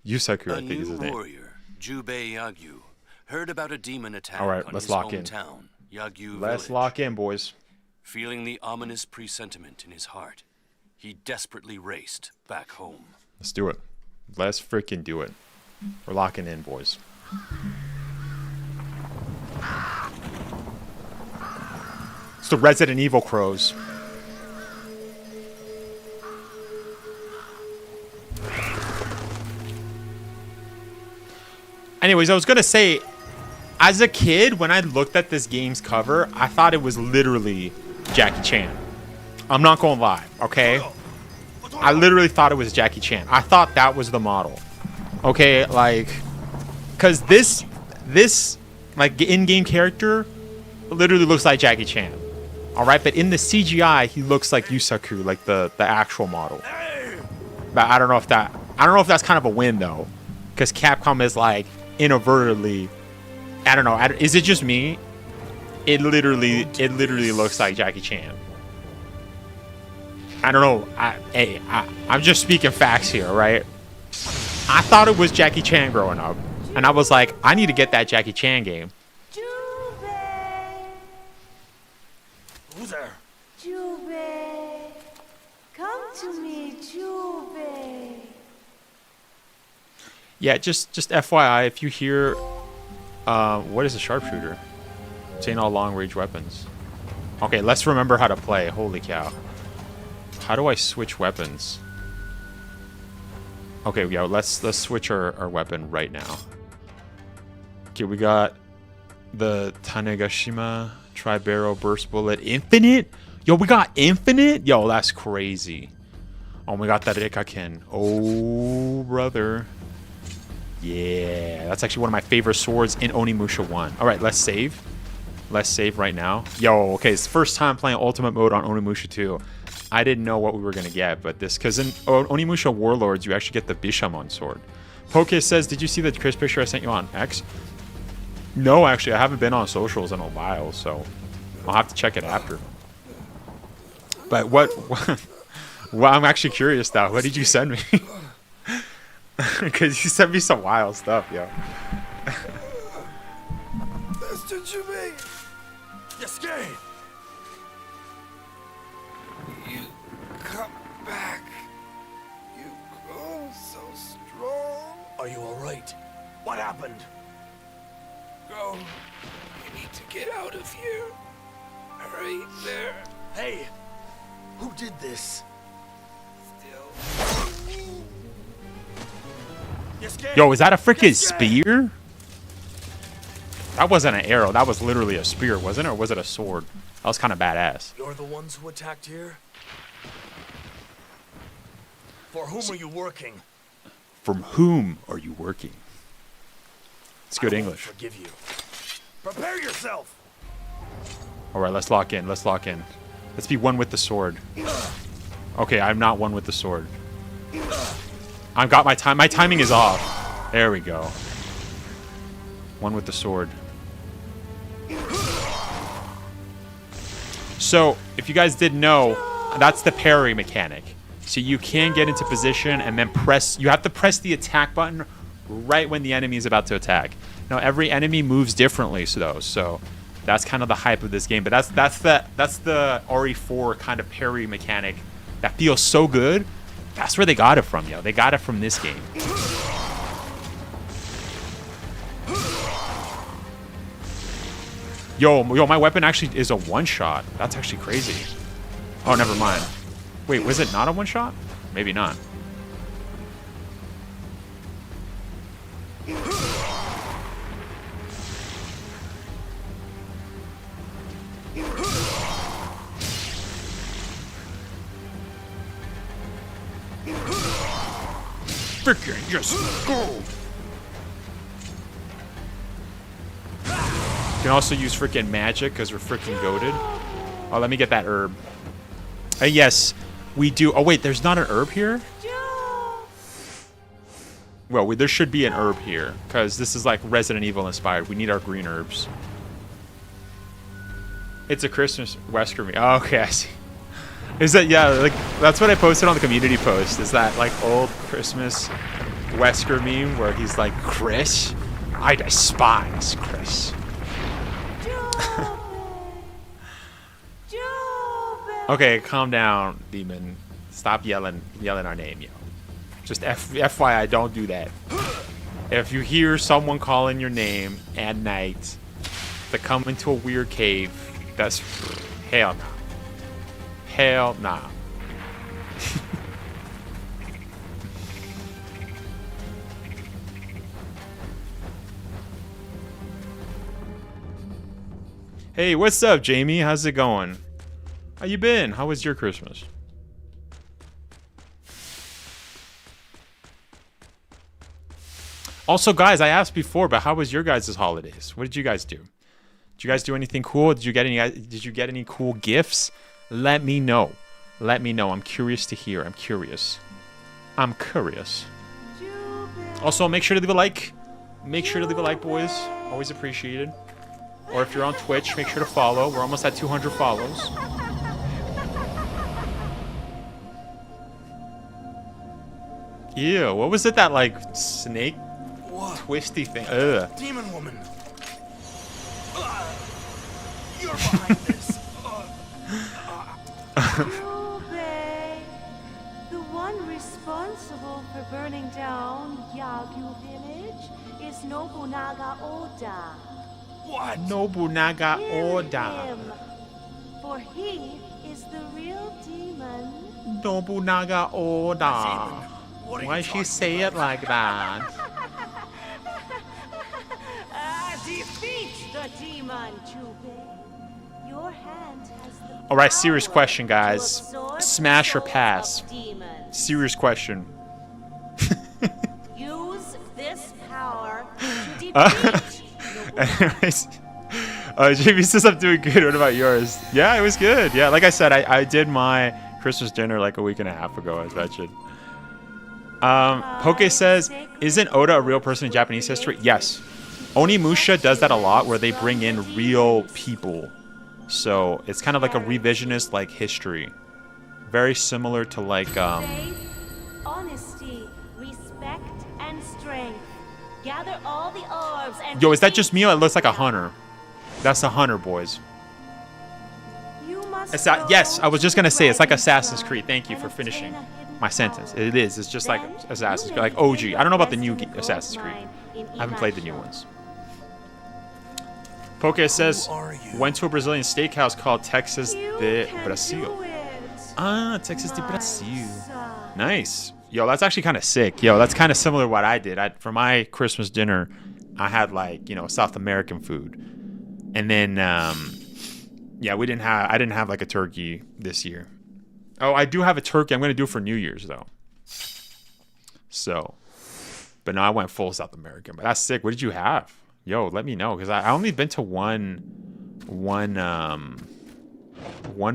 I think is his name. Warrior, Jubei Yagyu, heard about a demon attack All right, on let's his lock in. hometown, Yagyu Let's Village. lock in, boys. Feeling the ominous presentiment in his heart, he desperately raced back home. Let's do it. Let's freaking do it. We're locking in, boys. It's the Resident Evil crows. Anyways, I was gonna say, as a kid, when I looked at this game's cover, I thought it was literally Jackie Chan. I'm not gonna lie, okay? I literally thought it was Jackie Chan. I thought that was the model. Okay, like, cause this like in-game character literally looks like Jackie Chan. All right, but in the CGI, he looks like Yusaku, like the actual model. But I don't know if that's kind of a win though, because Capcom is like inadvertently. I don't know. Is it just me? It literally looks like Jackie Chan. I don't know. I'm just speaking facts here, right? I thought it was Jackie Chan growing up, and I was like, I need to get that Jackie Chan game. Jubei! Who's there? Jubei! Come to me, Jubei! Yeah, just FYI, if you hear, what is a sharpshooter? Obtain all long-range weapons. Okay, let's remember how to play. Holy cow. How do I switch weapons? Okay, yeah, let's switch our weapon right now. Okay, we got the Tanegashima Tri-Barrel Burst Bullet Infinite. Yo, we got Infinite? Yo, that's crazy. Oh, we got that Rikaken. Oh, brother. Yeah, that's actually one of my favorite swords in Onimusha 1. All right, let's save. Let's save right now. Yo, okay, it's the first time playing Ultimate Mode on Onimusha 2. I didn't know what we were going to get, but this... Because in Onimusha Warlords, you actually get the Bishamon sword. Poke says, did you see the Chris picture I sent you on X? No, actually, I haven't been on socials in a while, so I'll have to check it after. But what well, I'm actually curious now. What did you send me? Because you sent me some wild stuff, yo. Master Jubei! Yesuke! You come back. You grow so strong. Are you alright? What happened? Go. You need to get out of here. Right there. Hey! Who did this? Still. Yo, is that a freaking spear? That wasn't an arrow. That was literally a spear, wasn't it? Or was it a sword? That was kind of badass. You're the ones who attacked here? For whom are you working? From whom are you working? It's good English. Forgive you. Prepare yourself. All right, let's lock in. Let's lock in. Let's be one with the sword. Okay, I'm not one with the sword. I've got my time. My timing is off. There we go. One with the sword. So, if you guys didn't know, that's the parry mechanic. So you can get into position and then press. You have to press the attack button right when the enemy is about to attack. Now, every enemy moves differently, so that's kind of the hype of this game. But that's the RE4 kind of parry mechanic that feels so good. That's where they got it from, yo. They got it from this game. Yo, my weapon actually is a one-shot. That's actually crazy. Oh, never mind. Wait, was it not a one-shot? Maybe not. Freaking just go! You can also use freaking magic because we're freaking goated. Oh, let me get that herb. Yes, we do. Oh, wait, there's not an herb here? Well, there should be an herb here because this is like Resident Evil inspired. We need our green herbs. It's a Christmas Wesker meme. Oh, okay, I see. Is that, yeah, like, that's what I posted on the community post. Is that, like, old Christmas Wesker meme where he's like, Chris? I despise Chris. Okay, calm down, demon. Stop yelling our name, yo. Just FYI, don't do that. If you hear someone calling your name at night to come into a weird cave, that's hell no. Hell nah. Hey, what's up, Jamie? How's it going? How you been? How was your Christmas? Also, guys, I asked before, but how was your guys' holidays? What did you guys do? Did you guys do anything cool? Did you get any cool gifts? Let me know. Let me know. I'm curious to hear. I'm curious. Also, make sure to leave a like. Make sure to leave a like, boys. Always appreciated. Or if you're on Twitch, make sure to follow. We're almost at 200 follows. Ew, what was it, that like snake twisty thing? Ugh. Demon woman. You're behind this. Jubei, the one responsible for burning down Yagyu village is Nobunaga Oda. What? Nobunaga Kill Oda. him, for he is the real demon. Nobunaga Oda. Why she say it like that? Defeat the demon, Jubei. Your hand has the All right, serious power question, to guys. absorb Smash or souls pass? of demons. Serious question. Use this power to defeat Anyways, JB says I'm doing good. What about yours? Yeah, it was good. Yeah, like I said, I did my Christmas dinner like a week and a half ago, as mentioned. Poke says, isn't Oda a real person in Japanese history? Yes. Onimusha does that a lot, where they bring in real people. So it's kind of like a revisionist like history. Very similar to like faith, honesty, respect, and strength. Gather all the orbs and Yo, is that just me or it looks like a hunter? That's a hunter, boys. Yes, I was just gonna say it's like Assassin's Creed. Thank you for finishing my sentence. It is. It's just like Assassin's Creed, like OG. I don't know about the new Assassin's Creed. I haven't played the new ones. Poke says, went to a Brazilian steakhouse called Texas de Brasil. Ah, Texas de Brasil. Nice. Yo, that's actually kind of sick. Yo, that's kind of similar to what I did. For my Christmas dinner, I had like, you know, South American food. And then yeah, I didn't have like a turkey this year. Oh, I do have a turkey. I'm going to do it for New Year's though. So, but no, I went full South American. But that's sick. What did you have? Yo, let me know, because I only been to one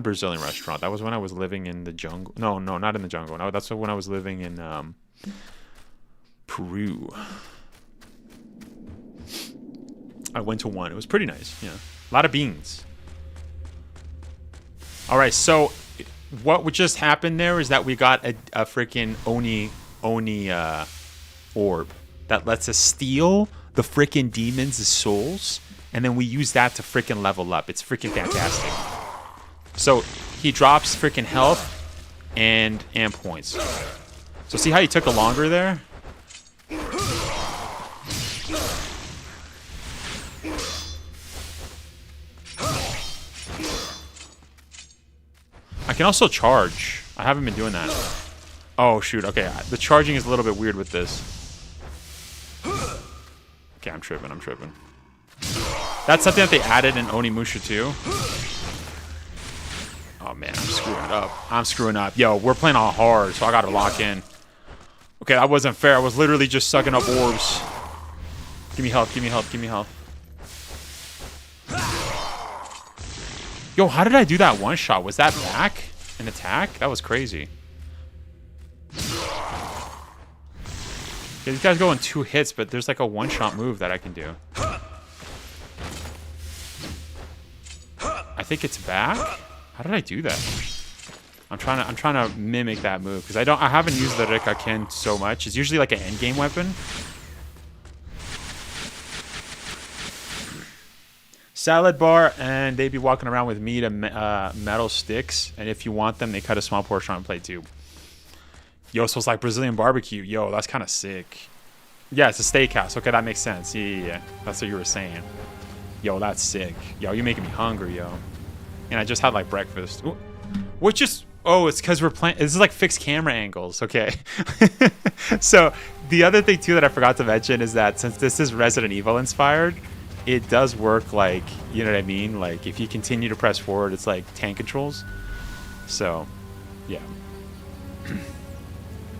Brazilian restaurant. That was when I was living in the jungle. No, not in the jungle. No, that's when I was living in Peru. I went to one. It was pretty nice. Yeah, a lot of beans. All right, so what would just happen there is that we got a freaking Oni orb that lets us steal the freaking demons' souls, and then we use that to freaking level up. It's freaking fantastic. So he drops freaking health and points. So see how he took a longer there? I can also charge. I haven't been doing that. Oh shoot, okay. The charging is a little bit weird with this. Okay, I'm tripping. That's something that they added in Onimusha too. Oh man, I'm screwing up. Yo, we're playing on hard, so I gotta lock in. Okay, that wasn't fair. I was literally just sucking up orbs. Give me health. Yo, how did I do that one shot? Was that back an attack? That was crazy. Yeah, these guys go in 2 hits, but there's like a one-shot move that I can do. I think it's back. How did I do that? I'm trying to mimic that move because I haven't used the Rikaken so much. It's usually like an endgame weapon. Salad bar, and they be walking around with meat and metal sticks, and if you want them, they cut a small portion on a plate too. Yo, so it's like Brazilian barbecue. Yo, that's kind of sick. Yeah, it's a steakhouse. Okay, that makes sense. Yeah. That's what you were saying. Yo, that's sick. Yo, you're making me hungry, yo. And I just had like breakfast. Ooh. Which is... Oh, it's because we're playing... This is like fixed camera angles. Okay. So, the other thing too that I forgot to mention is that since this is Resident Evil inspired, it does work like... You know what I mean? Like, if you continue to press forward, it's like tank controls. So, yeah.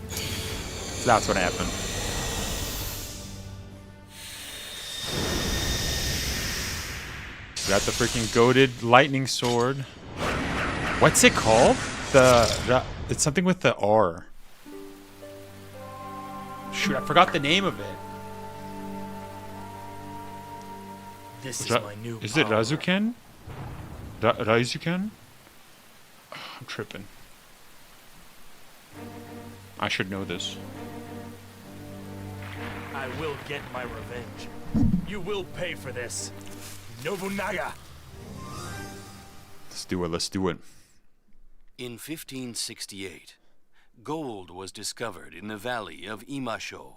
So that's what happened. Got the freaking goated lightning sword. What's it called? It's something with the R. Shoot, I forgot the name of it. This is my new Is it power. Razuken? Razuken? Oh, I'm tripping. I should know this. I will get my revenge. You will pay for this. Nobunaga! Let's do it. In 1568, gold was discovered in the valley of Imasho,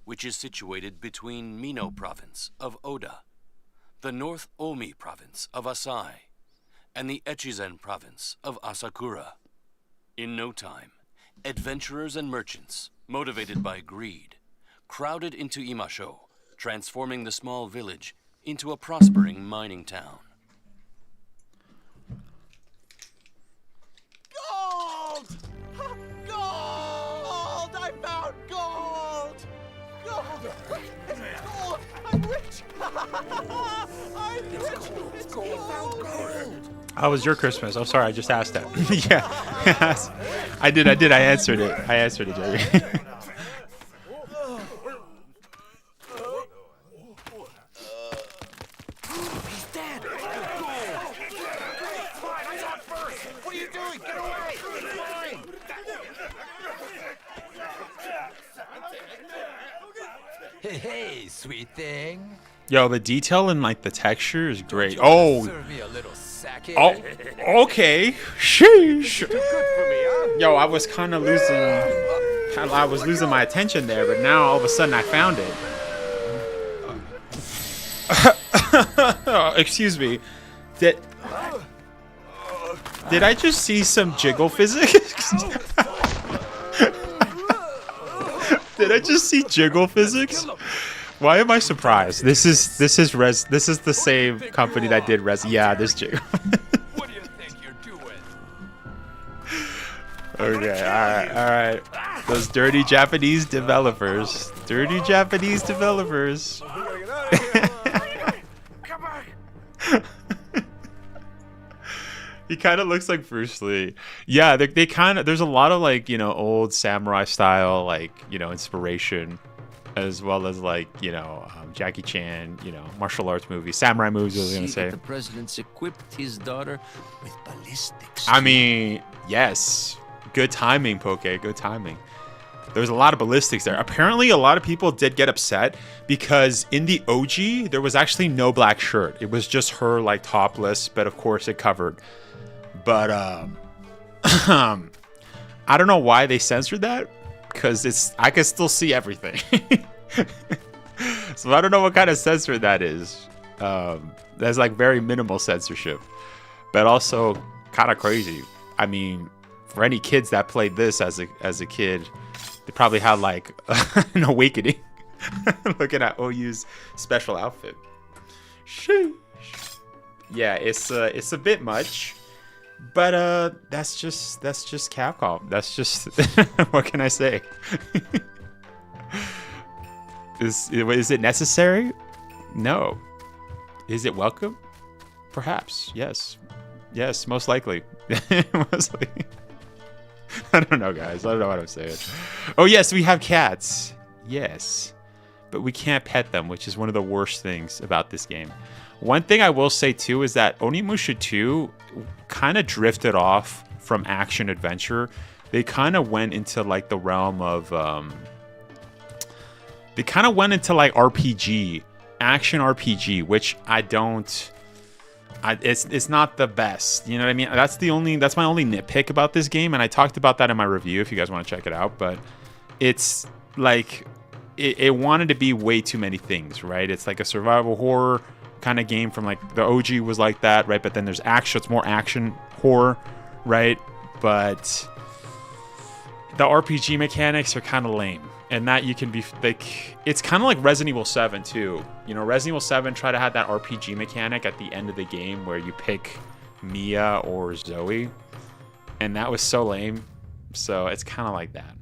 which is situated between Mino province of Oda, the North Omi province of Asai, and the Echizen province of Asakura. In no time, adventurers and merchants, motivated by greed, crowded into Imasho, transforming the small village into a prospering mining town. Gold! Gold! I found gold! Gold! Gold! I'm rich! I'm rich! It's gold! How was your Christmas? Oh, sorry, I just asked that. Yeah. I did. I answered it, Jerry. Hey, sweet thing. Yo, the detail and like the texture is great. Oh. Serve me a little sake. Oh. Okay. Sheesh. Too good for me, huh? Yo, I was kind of losing. I was losing my attention there, but now all of a sudden I found it. Excuse me. Did I just see some jiggle physics? Did I just see jiggle physics? Why am I surprised? This is the same company that did Res. Yeah, this Jacob. What do you think you're doing? Okay, all right. Those dirty Japanese developers. Dirty Japanese developers. He kind of looks like Bruce Lee. Yeah, they kind of. There's a lot of like old samurai style inspiration, as well as like Jackie Chan martial arts movies, samurai movies. I was gonna say. The president's equipped his daughter with ballistics. I mean, yes, good timing, Poke. Good timing. There's a lot of ballistics there. Apparently, a lot of people did get upset because in the OG there was actually no black shirt. It was just her like topless, but of course it covered. But I don't know why they censored that, because I can still see everything. So I don't know what kind of censor that is. That's like very minimal censorship, but also kind of crazy. I mean, for any kids that played this as a kid, they probably had like an awakening looking at OU's special outfit. Sheesh. Yeah, it's a bit much. But that's just Capcom. That's just what can I say? Is it necessary? No. Is it welcome? Perhaps. Yes. Yes, most likely. Mostly. I don't know, guys. I don't know what I'm saying. Oh yes, we have cats. Yes. But we can't pet them, which is one of the worst things about this game. One thing I will say too is that Onimusha 2 kind of drifted off from action adventure. They kind of went into like the realm of they kind of went into like RPG, action RPG, which it's not the best. You know what I mean? That's my only nitpick about this game, and I talked about that in my review if you guys want to check it out, but it's like it wanted to be way too many things, right? It's like a survival horror kind of game from like the OG was like that, right? But then there's action, it's more action horror, right? But the RPG mechanics are kind of lame, and that you can be like, it's kind of like Resident Evil 7 too. Resident Evil 7 tried to have that RPG mechanic at the end of the game where you pick Mia or Zoe, and that was so lame. So it's kind of like that.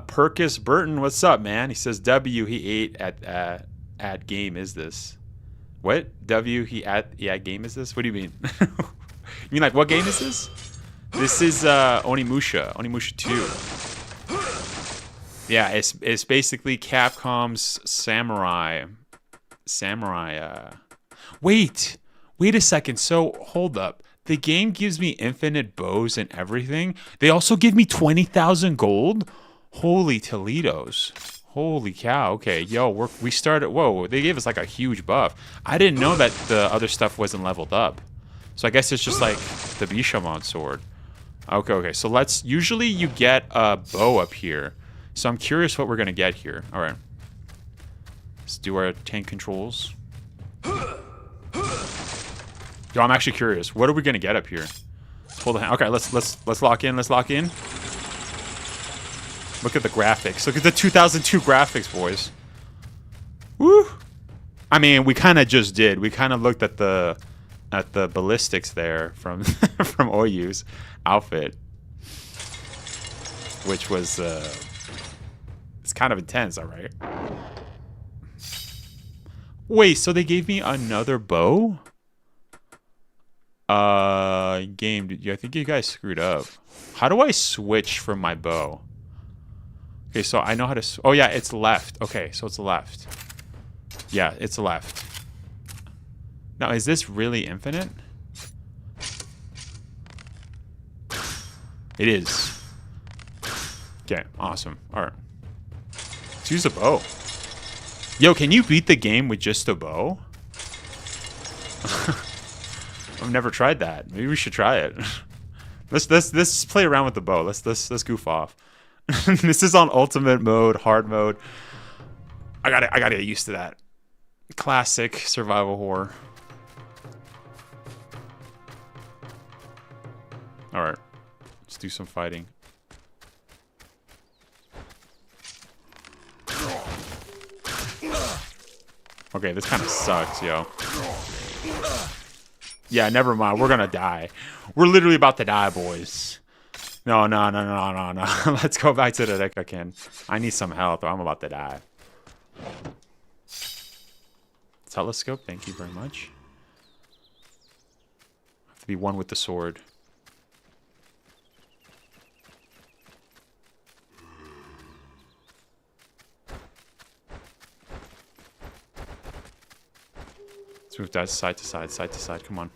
Perkus Burton, what's up, man? He says W he ate at game is this? What? W he at game is this? What do you mean? You mean like what game is this? This is Onimusha 2. Yeah, it's basically Capcom's samurai. Wait a second. So hold up. The game gives me infinite bows and everything. They also give me 20,000 gold. Holy Toledos. Holy cow. Okay, yo, we started. Whoa, they gave us like a huge buff. I didn't know that the other stuff wasn't leveled up. So I guess it's just like the Bishamon sword. Okay, so usually you get a bow up here. So I'm curious what we're going to get here. All right. Let's do our tank controls. Yo, I'm actually curious. What are we going to get up here? Hold on. Okay, let's lock in. Let's lock in. Look at the graphics. Look at the 2002 graphics, boys. Woo! I mean, we kind of just did. We kind of looked at the ballistics there from from Oyu's outfit, which was it's kind of intense, all right. Wait, so they gave me another bow? Game, I think you guys screwed up. How do I switch from my bow? Okay, so I know how to... Oh, yeah, it's left. Okay, so it's left. Yeah, it's left. Now, is this really infinite? It is. Okay, awesome. All right. Let's use a bow. Yo, can you beat the game with just a bow? I've never tried that. Maybe we should try it. Let's play around with the bow. Let's goof off. This is on ultimate mode, hard mode. I gotta get used to that. Classic survival horror. All right, let's do some fighting. Okay, this kind of sucks, yo. Yeah, never mind. We're gonna die. We're literally about to die, boys. No. Let's go back to the deck again. I need some help, or I'm about to die. Telescope, thank you very much. Have to be one with the sword. Let's move that side to side, side to side. Come on.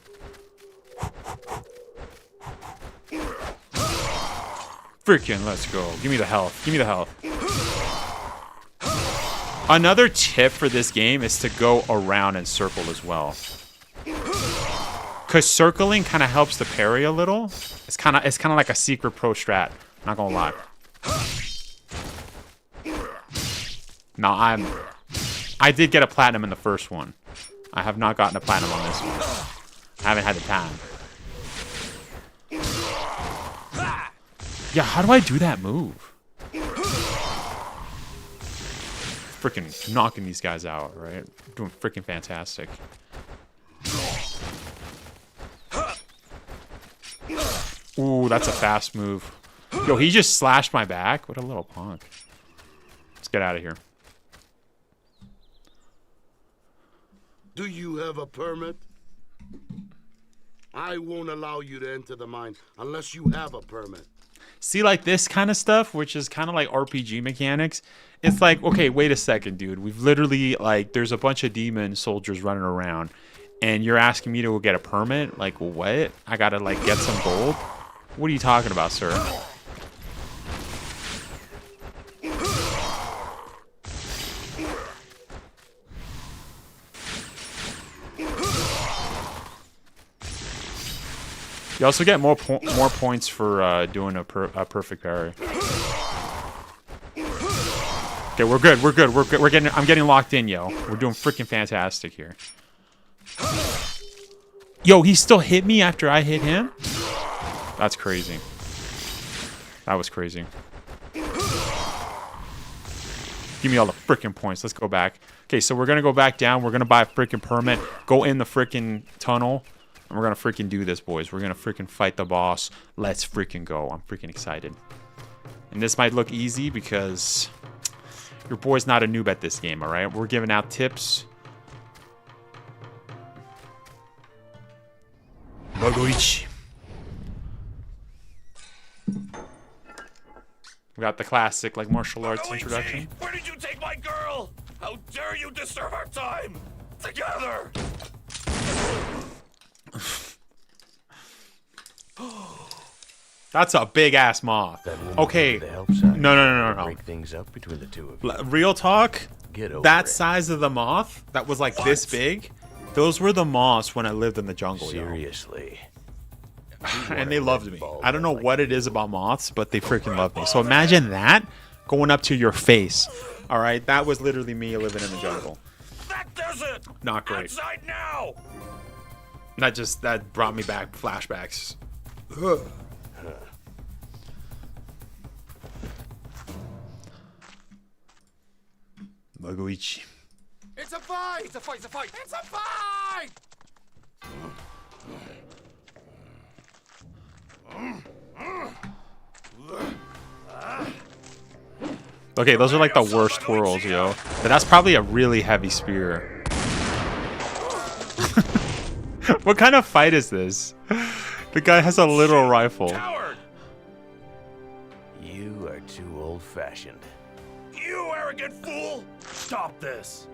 Freaking, let's go. Give me the health. Give me the health. Another tip for this game is to go around and circle as well. Because circling kind of helps to parry a little. It's kind of like a secret pro strat. Not gonna lie. No, I did get a platinum in the first one. I have not gotten a platinum on this one. I haven't had the time. Yeah, how do I do that move? Freaking knocking these guys out, right? Doing freaking fantastic. Ooh, that's a fast move. Yo, he just slashed my back. What a little punk. Let's get out of here. Do you have a permit? I won't allow you to enter the mine unless you have a permit. See, like this kind of stuff, which is kind of like RPG mechanics. It's like, okay, wait a second, dude. We've literally, like, there's a bunch of demon soldiers running around. And you're asking me to go get a permit? Like, what? I gotta, like, get some gold? What are you talking about, sir? You also get more points for doing a perfect parry. Okay, we're good. We're good. We're good. I'm getting locked in, yo. We're doing freaking fantastic here. Yo, he still hit me after I hit him? That's crazy. That was crazy. Give me all the freaking points. Let's go back. Okay, so we're gonna go back down. We're gonna buy a freaking permit. Go in the freaking tunnel. And we're gonna freaking do this, boys. We're gonna freaking fight the boss. Let's freaking go. I'm freaking excited. And this might look easy because your boy's not a noob at this game, alright? We're giving out tips. Bagoichi. We got the classic, like, martial arts introduction. Where did you take my girl? How dare you disturb our time together? That's a big ass moth. Okay. No. Break things up between the two of you. Real talk. Get over that it. size of the moth that was like this big. Those were the moths when I lived in the jungle. Seriously. And they loved me. I don't know what it is about moths, but they freaking love me. So imagine that going up to your face. All right, that was literally me living in the jungle. That does it. Not great. Outside now. That brought me back flashbacks. Magoichi. It's a fight! It's a fight! It's a fight! It's a fight! Okay, those are like the worst twirls, yo. But that's probably a really heavy spear. What kind of fight is this? The guy has a little rifle. Coward! You are too old-fashioned. You arrogant fool! Stop this!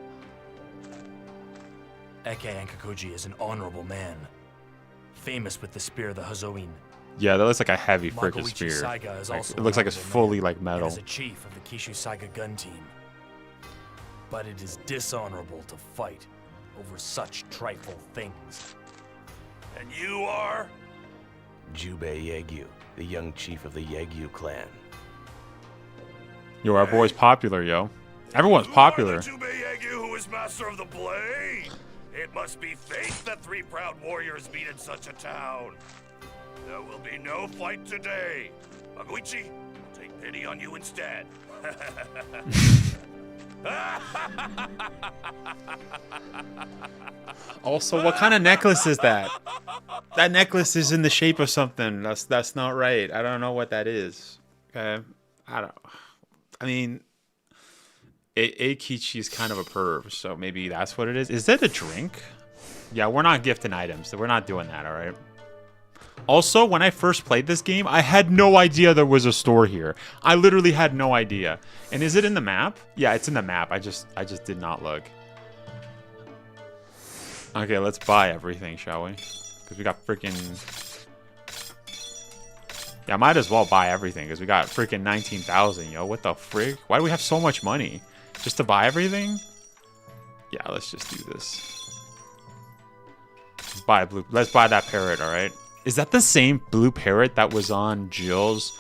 Eke Ankakoji is an honorable man, famous with the spear of the Hazoin. Yeah, that looks like a heavy freaking Magoichi spear. Saiga is Like, also it looks like it's an honorable fully man like and metal. is a chief of the Kishu Saiga gun team. But it is dishonorable to fight over such trifle things. And you are? Jubei Yagyu, the young chief of the Yagyu clan. Yo, our boy's popular, yo. Everyone's popular. You are the Jubei Yagyu who is master of the blade. It must be fate that three proud warriors meet in such a town. There will be no fight today. Magoichi, take pity on you instead. Also, what kind of necklace is that? That necklace is in the shape of something. That's not right. I don't know what that is. Okay, I mean, Eikichi is kind of a perv, so maybe that's what it is. Is that a drink? Yeah, we're not gifting items, so we're not doing that. All right. Also, when I first played this game, I had no idea there was a store here. I literally had no idea. And is it in the map? Yeah, it's in the map. I just did not look. Okay, let's buy everything, shall we? Because we got freaking... Yeah, might as well buy everything because we got freaking 19,000, yo. What the frig? Why do we have so much money? Just to buy everything? Yeah, let's just do this. Let's buy that parrot, all right? Is that the same blue parrot that was on Jill's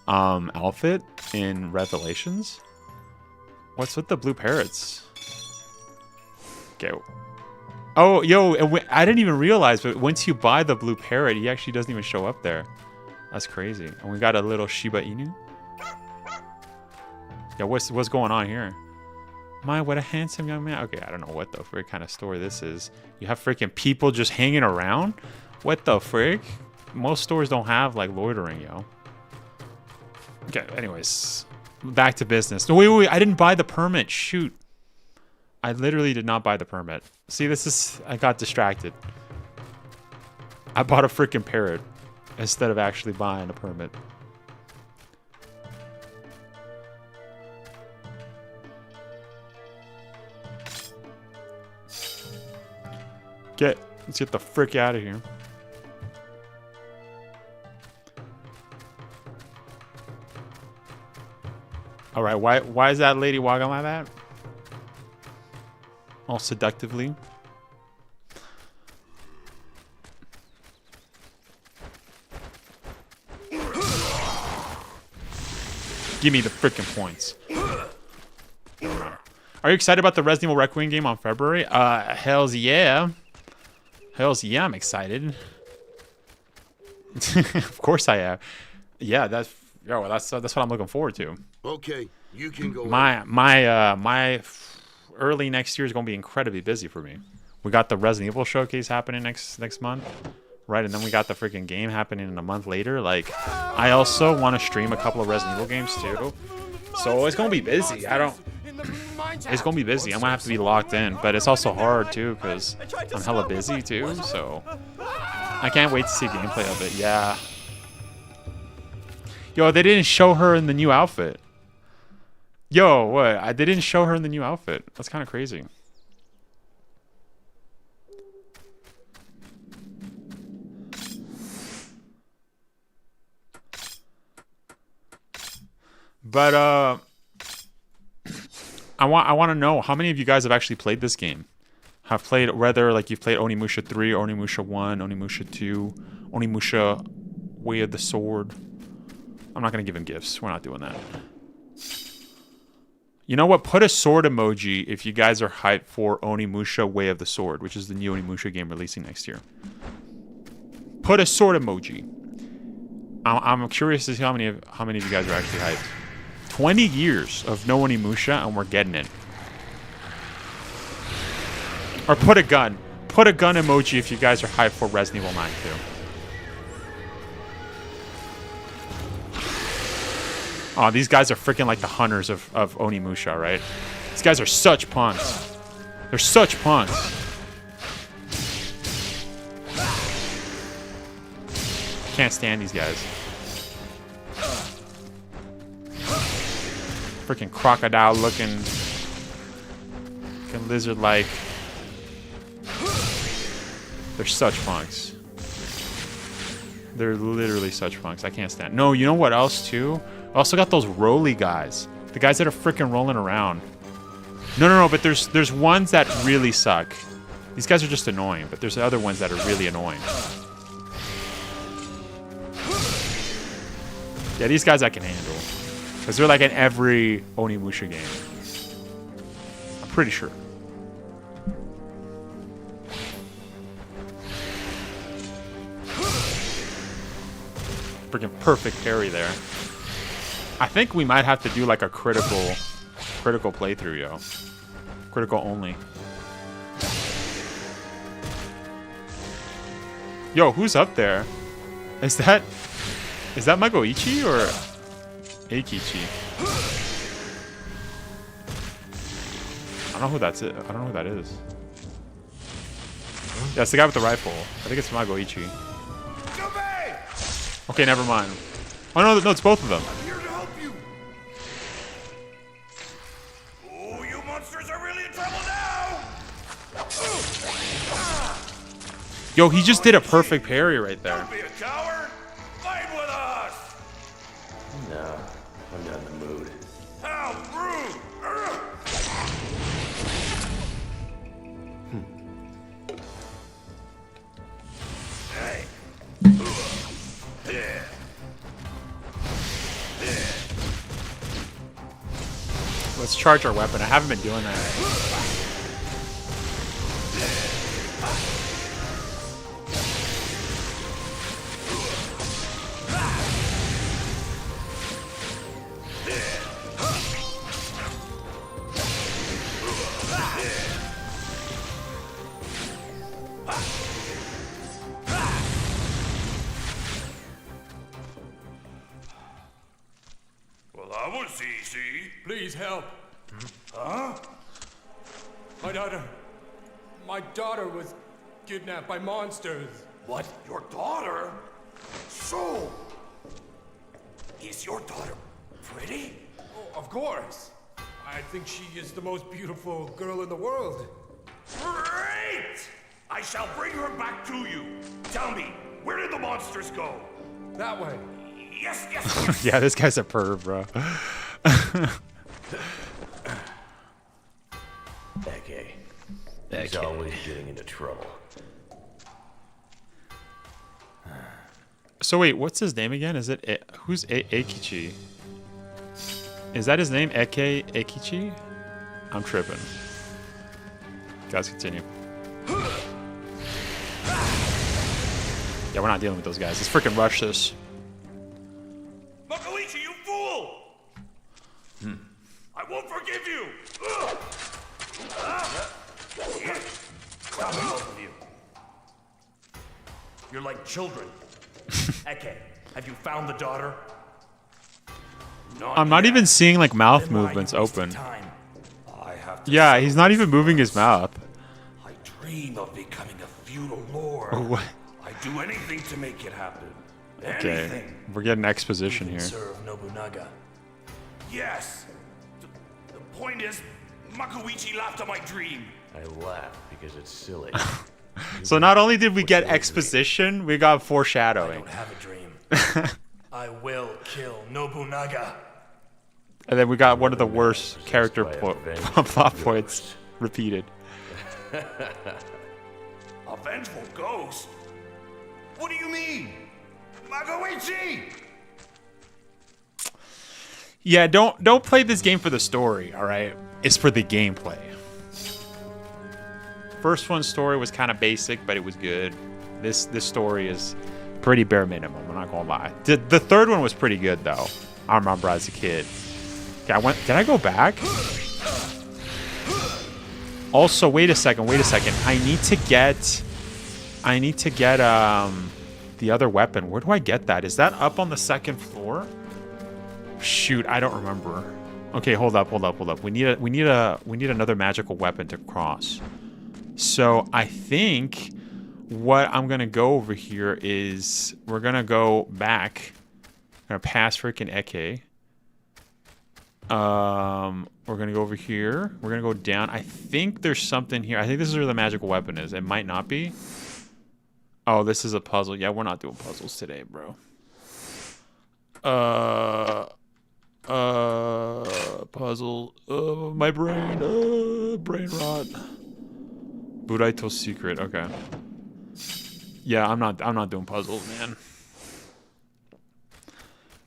outfit in Revelations? What's with the blue parrots? Okay. Oh, yo, I didn't even realize, but once you buy the blue parrot, he actually doesn't even show up there. That's crazy. And we got a little Shiba Inu. Yeah, what's going on here? My, what a handsome young man. Okay, I don't know what the frick kind of store this is. You have freaking people just hanging around? What the frick? Most stores don't have, like, loitering, yo. Okay, anyways. Back to business. No, wait. I didn't buy the permit. Shoot. I literally did not buy the permit. See, this is... I got distracted. I bought a freaking parrot instead of actually buying a permit. Let's get the frick out of here. All right, why is that lady walking like that? All seductively. Give me the freaking points. Are you excited about the Resident Evil Requiem game on February? Hells yeah. Hells yeah, I'm excited. Of course I am. Yeah, that's what I'm looking forward to. Okay, you can go. My early next year is going to be incredibly busy for me. We got the Resident Evil showcase happening next month, right? And then we got the freaking game happening in a month later. Like, I also want to stream a couple of Resident Evil games too. So it's going to be busy. It's going to be busy. I'm going to have to be locked in, but it's also hard too because I'm hella busy too. So I can't wait to see gameplay of it. Yeah. Yo, they didn't show her in the new outfit. Yo, what? They didn't show her in the new outfit. That's kind of crazy. But I want to know how many of you guys have actually played this game. Have played whether like you've played Onimusha 3, Onimusha 1, Onimusha 2, Onimusha Way of the Sword. I'm not going to give him gifts. We're not doing that. You know what? Put a sword emoji if you guys are hyped for Onimusha Way of the Sword, which is the new Onimusha game releasing next year. Put a sword emoji. I'm curious to see how many of you guys are actually hyped. 20 years of no Onimusha and we're getting it. Or put a gun. Put a gun emoji if you guys are hyped for Resident Evil 9 too. Oh, these guys are freaking like the hunters of Onimusha, right? These guys are such punks. They're such punks. Can't stand these guys. Freaking crocodile looking lizard like. They're such punks. They're literally such punks. I can't stand. No, you know what else too? I also got those roly guys. The guys that are freaking rolling around. No, but there's ones that really suck. These guys are just annoying, but there's other ones that are really annoying. Yeah, these guys I can handle. Because they're like in every Onimusha game. I'm pretty sure. Freaking perfect parry there. I think we might have to do like a critical playthrough, yo. Critical only. Yo, who's up there? Is that Magoichi or Eikichi? I don't know who that's it. I don't know who that is. Yeah, it's the guy with the rifle. I think it's Magoichi. Jubei! Okay, never mind. Oh no, it's both of them. I'm here to help you. Oh, you monsters are really in trouble now. Yo, he just did a perfect parry right there. Don't be a coward. Fight with us. No, I'm not in the mood. How rude. Hey. Let's charge our weapon. I haven't been doing that. Well, that was easy. Please help. Huh? My daughter was kidnapped by monsters. What? Your daughter? So, is your daughter pretty? Oh, of course. I think she is the most beautiful girl in the world. Great! I shall bring her back to you. Tell me, where did the monsters go? That way. Yes, yes. Yeah, this guy's a perv, bro. Eke. He's always getting into trouble. So wait, what's his name again? Is it who's Eikichi? Is that his name? Eikichi? I'm tripping. Guys, continue. Yeah, we're not dealing with those guys. Let's freaking rush this. Makoichi, you fool! I won't forgive you! Stop it, both of you. You're like children. Eke, have you found the daughter? I'm not even seeing like mouth movements open. I have to Yeah, he's not even moving his mouth. I dream of becoming a feudal lord. What? I'd do anything to make it happen. Okay, Anything. we're getting exposition here. Serve Nobunaga. Yes. The point is, Makoichi laughed at my dream. I laugh because it's silly. So not only did we get exposition, we got I foreshadowing. don't have a dream. I will kill Nobunaga. And then we got one of the worst character by a vengeful plot points repeated. A vengeful ghost? What do you mean? Makoichi! Yeah, don't play this game for the story, all right? It's for the gameplay. First one's story was kind of basic, but it was good. This story is pretty bare minimum, I'm not gonna lie. The third one was pretty good though. I remember as a kid. Okay, did I go back? Also, wait a second. I need to get the other weapon. Where do I get that? Is that up on the second floor? Shoot, I don't remember. Okay, hold up. We need another magical weapon to cross. So I think what I'm gonna go over here is we're gonna go back. I'm gonna pass freaking Eke. We're gonna go over here. We're gonna go down. I think there's something here. I think this is where the magical weapon is. It might not be. Oh, this is a puzzle. Yeah, we're not doing puzzles today, bro. Puzzle. My brain. Brain rot. Buraito's secret. Okay. Yeah, I'm not doing puzzles, man.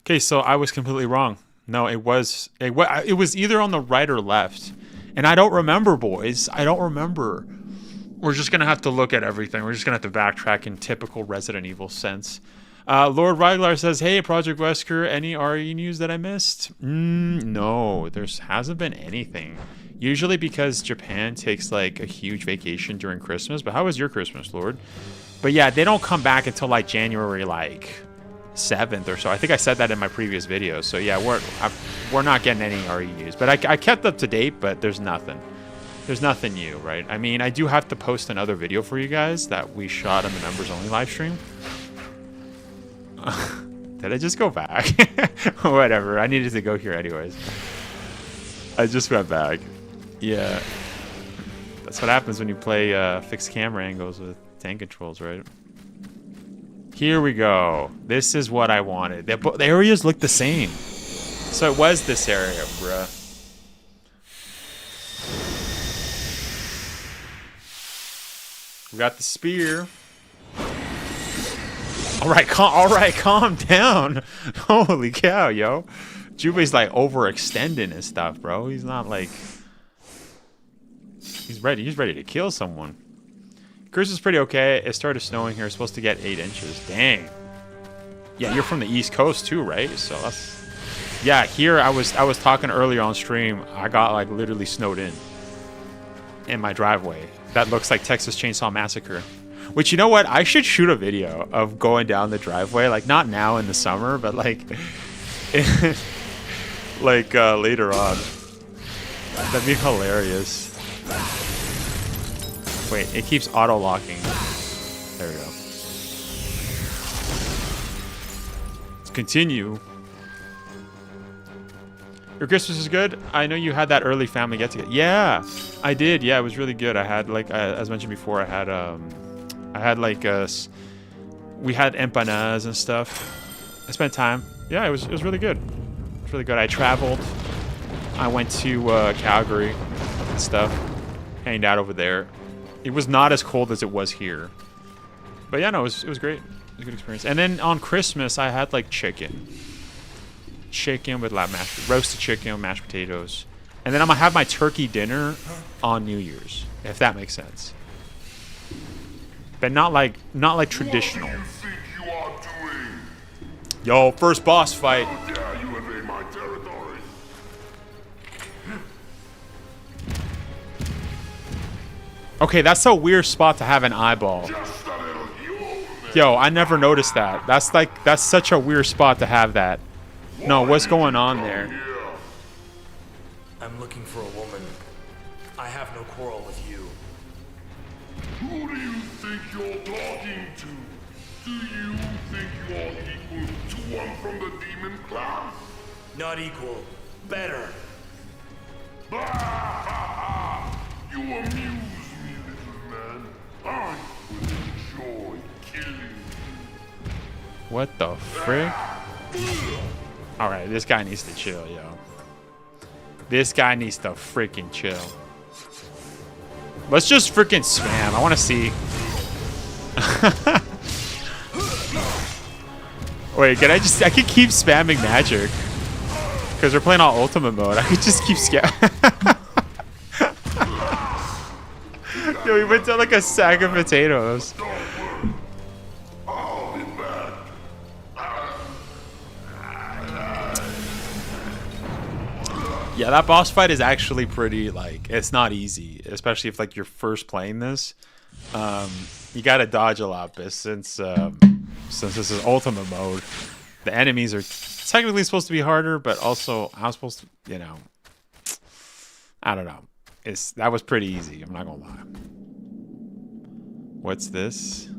Okay, so I was completely wrong. No, it was either on the right or left. And I don't remember, boys. I don't remember. We're just going to have to look at everything. We're just going to have to backtrack in typical Resident Evil sense. Lord Raglar says, hey, Project Wesker, any RE news that I missed? No, there hasn't been anything. Usually because Japan takes like a huge vacation during Christmas. But how was your Christmas, Lord? But yeah, they don't come back until like January like 7th or so. I think I said that in my previous video. So yeah, we're not getting any REUs. But I kept up to date, but there's nothing. There's nothing new, right? I mean, I do have to post another video for you guys that we shot on the members only live stream. Did I just go back? Whatever. I needed to go here anyways. I just went back. Yeah. That's what happens when you play fixed camera angles with tank controls, right? Here we go. This is what I wanted. The areas look the same. So it was this area, bruh. We got the spear. All right, calm down. Holy cow, yo. Jubei's like overextending and stuff, bro. He's not like... He's ready to kill someone. Cruise is pretty okay. It started snowing here. It's supposed to get 8 inches. Dang. Yeah, you're from the East Coast too, right? So that's... Yeah, here I was talking earlier on stream. I got like literally snowed in my driveway. That looks like Texas Chainsaw Massacre. Which, you know what? I should shoot a video of going down the driveway. Like, not now in the summer, but like... like, later on. That'd be hilarious. Wait, it keeps auto-locking. There we go. Let's continue. Your Christmas is good? I know you had that early family get-together. Yeah, I did. Yeah, it was really good. I had, like, as mentioned before, we had empanadas and stuff. I spent time. Yeah, it was really good. It was really good. I traveled. I went to Calgary and stuff. Hanged out over there. It was not as cold as it was here. But yeah, no, it was great. It was a good experience. And then on Christmas, I had like chicken. Chicken with like roasted chicken, mashed potatoes. And then I'm gonna have my turkey dinner on New Year's, if that makes sense. But not like traditional. What do you think you are doing? Yo, first boss fight. How dare you invade my territory? Okay, that's a weird spot to have an eyeball. Just a little human. Yo, I never noticed that. That's such a weird spot to have that. No, what's going on there? I'm looking for a woman. I have no quarrel with you. Who do you think you're talking to? Do you think you're equal to one from the demon clan? Not equal. Better. You amuse me, little man. I will enjoy killing you. What the frick? Alright, this guy needs to chill, yo. This guy needs to freaking chill. Let's just freaking spam. I want to see. Wait, I could keep spamming magic. Because we're playing all ultimate mode. I could just keep Yo, we went down like a sack of potatoes. I'll be back. Yeah, that boss fight is actually pretty, like, it's not easy. Especially if, like, you're first playing this. You gotta dodge a lot, but since this is ultimate mode, the enemies are technically supposed to be harder, but also I'm supposed to, you know, I don't know. That was pretty easy, I'm not gonna lie. What's this?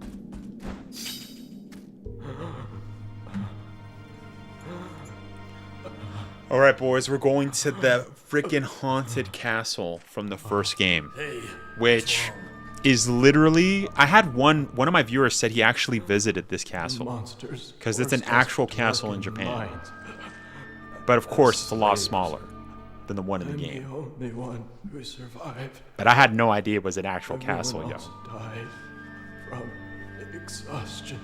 Alright, boys, we're going to the freaking haunted castle from the first game. Which is literally... I had one of my viewers said he actually visited this castle. Because it's an actual castle in Japan. But of course, it's a lot smaller than the one in the game. The only one who survived. But I had no idea it was an actual castle, yo. Died from exhaustion.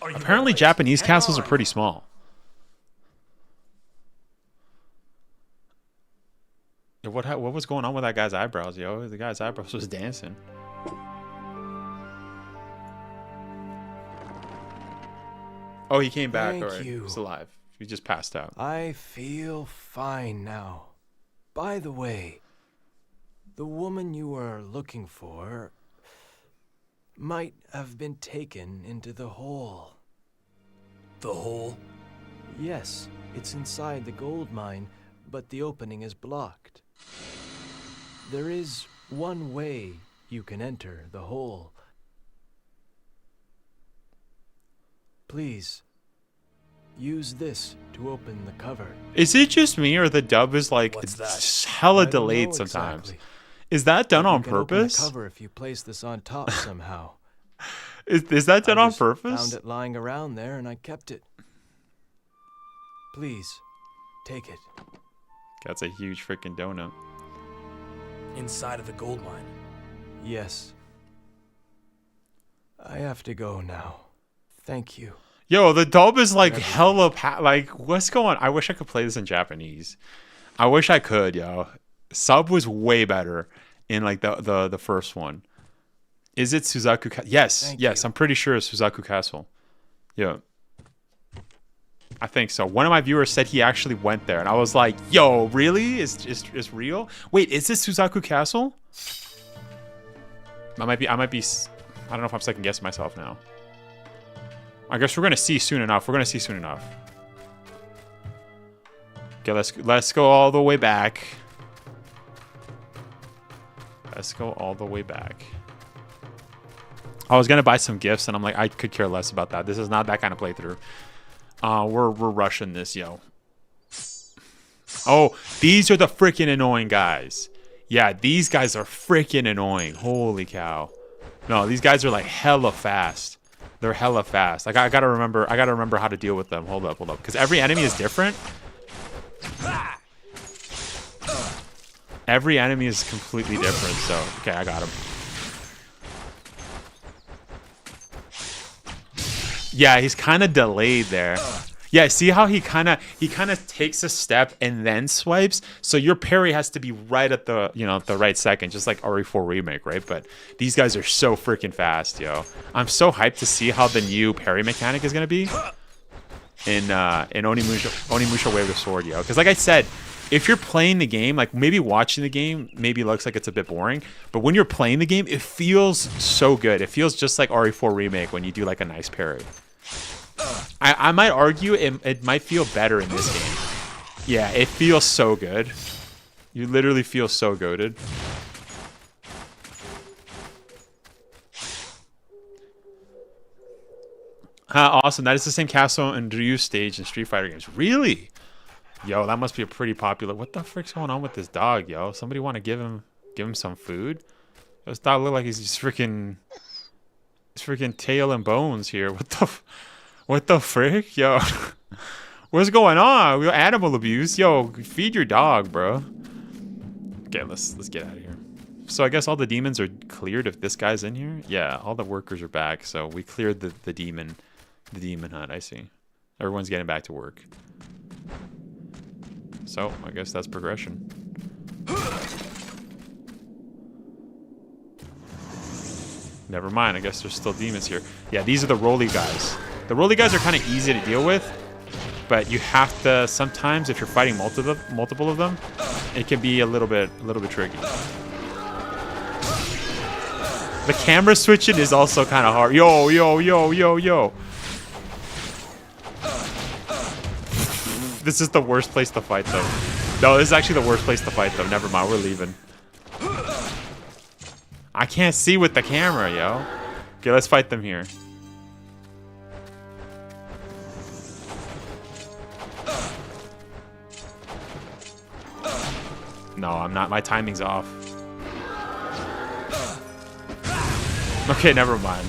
Apparently, Japanese castles are pretty small. Yo, what was going on with that guy's eyebrows, yo? The guy's eyebrows was dancing. Oh, he came back. All right. He's alive. He just passed out. I feel fine now. By the way, the woman you are looking for might have been taken into the hole. The hole? Yes, it's inside the gold mine, but the opening is blocked. There is one way you can enter the hole. Please, use this to open the cover. Is it just me, or the dub is like What's hella I don't delayed know sometimes? exactly. Is that done But you on can open the purpose? cover if you place this on top somehow. Is that done I on just purpose? Found it lying around there and I kept it. Please, take it. That's a huge freaking donut. Inside of the gold mine. Yes. I have to go now. Thank you. Yo, the dub is like hella like, what's going on? I wish I could play this in Japanese. I wish I could, yo. Sub was way better in like the first one. Is it Suzaku Yes, yes, I'm pretty sure it's Suzaku Castle. Yeah. I think so. One of my viewers said he actually went there, and I was like, yo, really? Is real? Wait, is this Suzaku Castle? I might be I don't know if I'm second guessing myself now. I guess we're gonna see soon enough. Okay, let's go all the way back. I was gonna buy some gifts, and I'm like, I could care less about that. This is not that kind of playthrough. We're rushing this, yo. Oh, these are the freaking annoying guys. Yeah, these guys are freaking annoying. Holy cow. No, these guys are like hella fast. They're hella fast. Like I gotta remember how to deal with them. Hold up. Because every enemy is different. Every enemy is completely different. So okay, I got him. Yeah, he's kind of delayed there. Yeah, see how he kind of takes a step and then swipes. So your parry has to be right at the the right second, just like RE4 Remake, right? But these guys are so freaking fast, yo. I'm so hyped to see how the new parry mechanic is gonna be in Onimusha Way of the Sword, yo. Because like I said, if you're playing the game, like maybe watching the game, maybe looks like it's a bit boring. But when you're playing the game, it feels so good. It feels just like RE4 Remake when you do like a nice parry. I might argue it might feel better in this game. Yeah, it feels so good. You literally feel so goated. Awesome. That is the same castle and Ryu stage in Street Fighter games. Really? Yo, that must be a pretty popular. What the frick's going on with this dog, yo? Somebody want to give him some food? This dog look like he's just freaking tail and bones here. What the frick, yo? What's going on? We got animal abuse, yo. Feed your dog, bro. Okay, let's get out of here. So I guess all the demons are cleared if this guy's in here. Yeah, all the workers are back. So we cleared the demon hut. I see. Everyone's getting back to work. So I guess that's progression. Never mind. I guess there's still demons here. Yeah, these are the roly guys. The roly guys are kind of easy to deal with, but you have to sometimes, if you're fighting multiple of them, it can be a little bit tricky. The camera switching is also kind of hard. Yo. This is the worst place to fight, though. No, this is actually the worst place to fight, though. Never mind, we're leaving. I can't see with the camera, yo. Okay, let's fight them here. No, I'm not. My timing's off. Okay, never mind.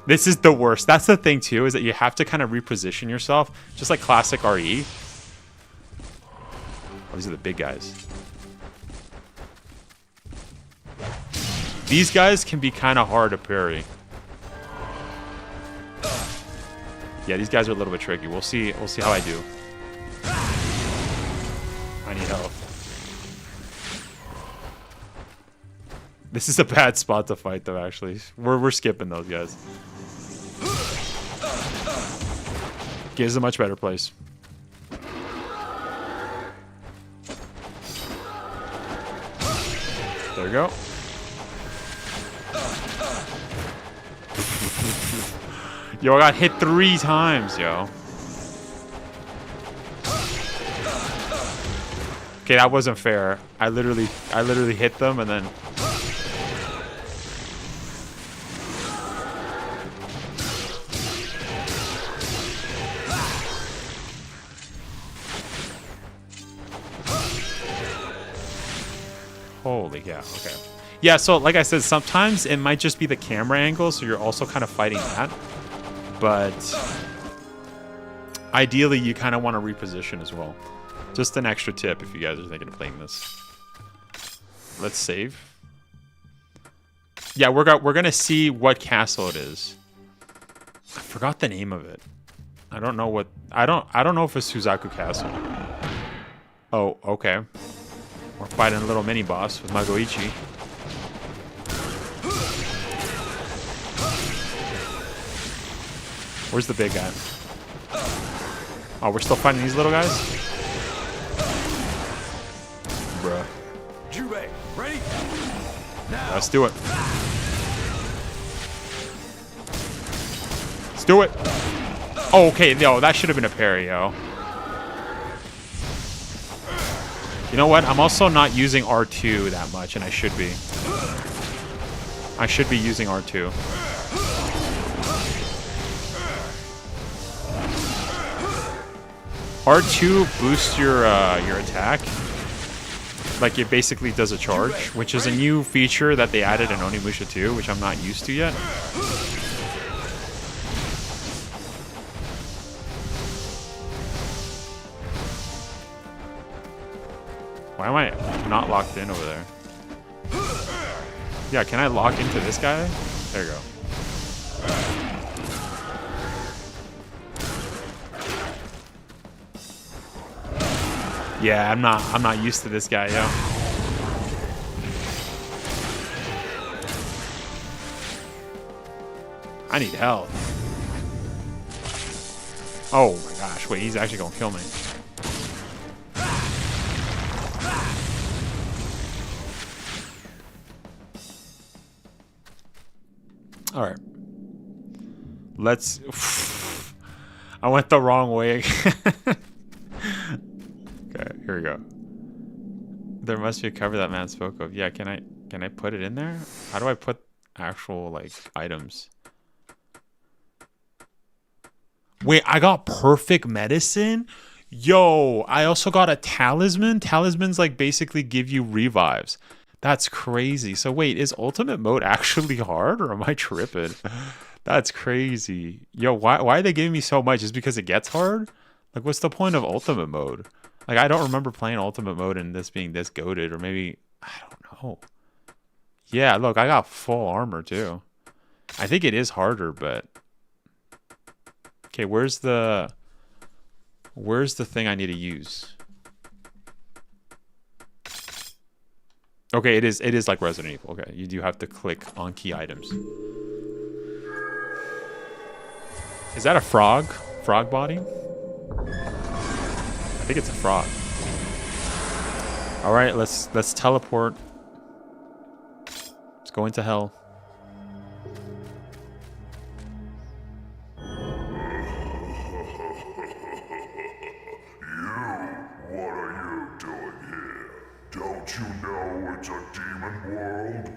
This is the worst. That's the thing, too, is that you have to kind of reposition yourself, just like classic RE. Oh, these are the big guys. These guys can be kind of hard to parry. Yeah, these guys are a little bit tricky. We'll see how I do. I need help. This is a bad spot to fight, though, actually. We're skipping those guys. Okay, this is a much better place. There we go. Yo, I got hit 3 times, yo. Okay, that wasn't fair. I literally hit them and then... Holy cow, okay. Yeah, so like I said, sometimes it might just be the camera angle, so you're also kind of fighting that. But ideally, you kind of want to reposition as well. Just an extra tip if you guys are thinking of playing this. Let's save. Yeah, we're gonna see what castle it is. I forgot the name of it. I don't know what I don't know if it's Suzaku Castle. Oh, okay. We're fighting a little mini boss with Magoichi. Where's the big guy? Oh, we're still fighting these little guys? Bruh. Jubei, ready? Now. Let's do it. Let's do it. Oh, okay, no, that should have been a parry, yo. You know what? I'm also not using R2 that much, and I should be. I should be using R2. R2 boosts your attack. Like, it basically does a charge, which is a new feature that they added in Onimusha 2, which I'm not used to yet. Why am I not locked in over there? Yeah, can I lock into this guy? There you go. Yeah, I'm not used to this guy, yo. I need help. Oh my gosh, wait, he's actually gonna kill me. All right. Let's... I went the wrong way again. Okay, here we go. There must be a cover that man spoke of. Yeah, can I put it in there? How do I put actual, like, items? Wait, I got perfect medicine? Yo, I also got a talisman. Talismans, like, basically give you revives. That's crazy. So wait, is ultimate mode actually hard, or am I tripping? That's crazy. Yo, why are they giving me so much? Is it because it gets hard? Like, what's the point of ultimate mode? Like, I don't remember playing ultimate mode and this being this goated, or maybe, I don't know. Yeah, look, I got full armor too. I think it is harder, but... Okay, where's the thing I need to use? Okay, it is like Resident Evil. Okay, you do have to click on key items. Is that a frog? Frog body? I think it's a frog. All right, let's teleport. Let's go into hell. What are you doing here? Don't you know it's a demon world?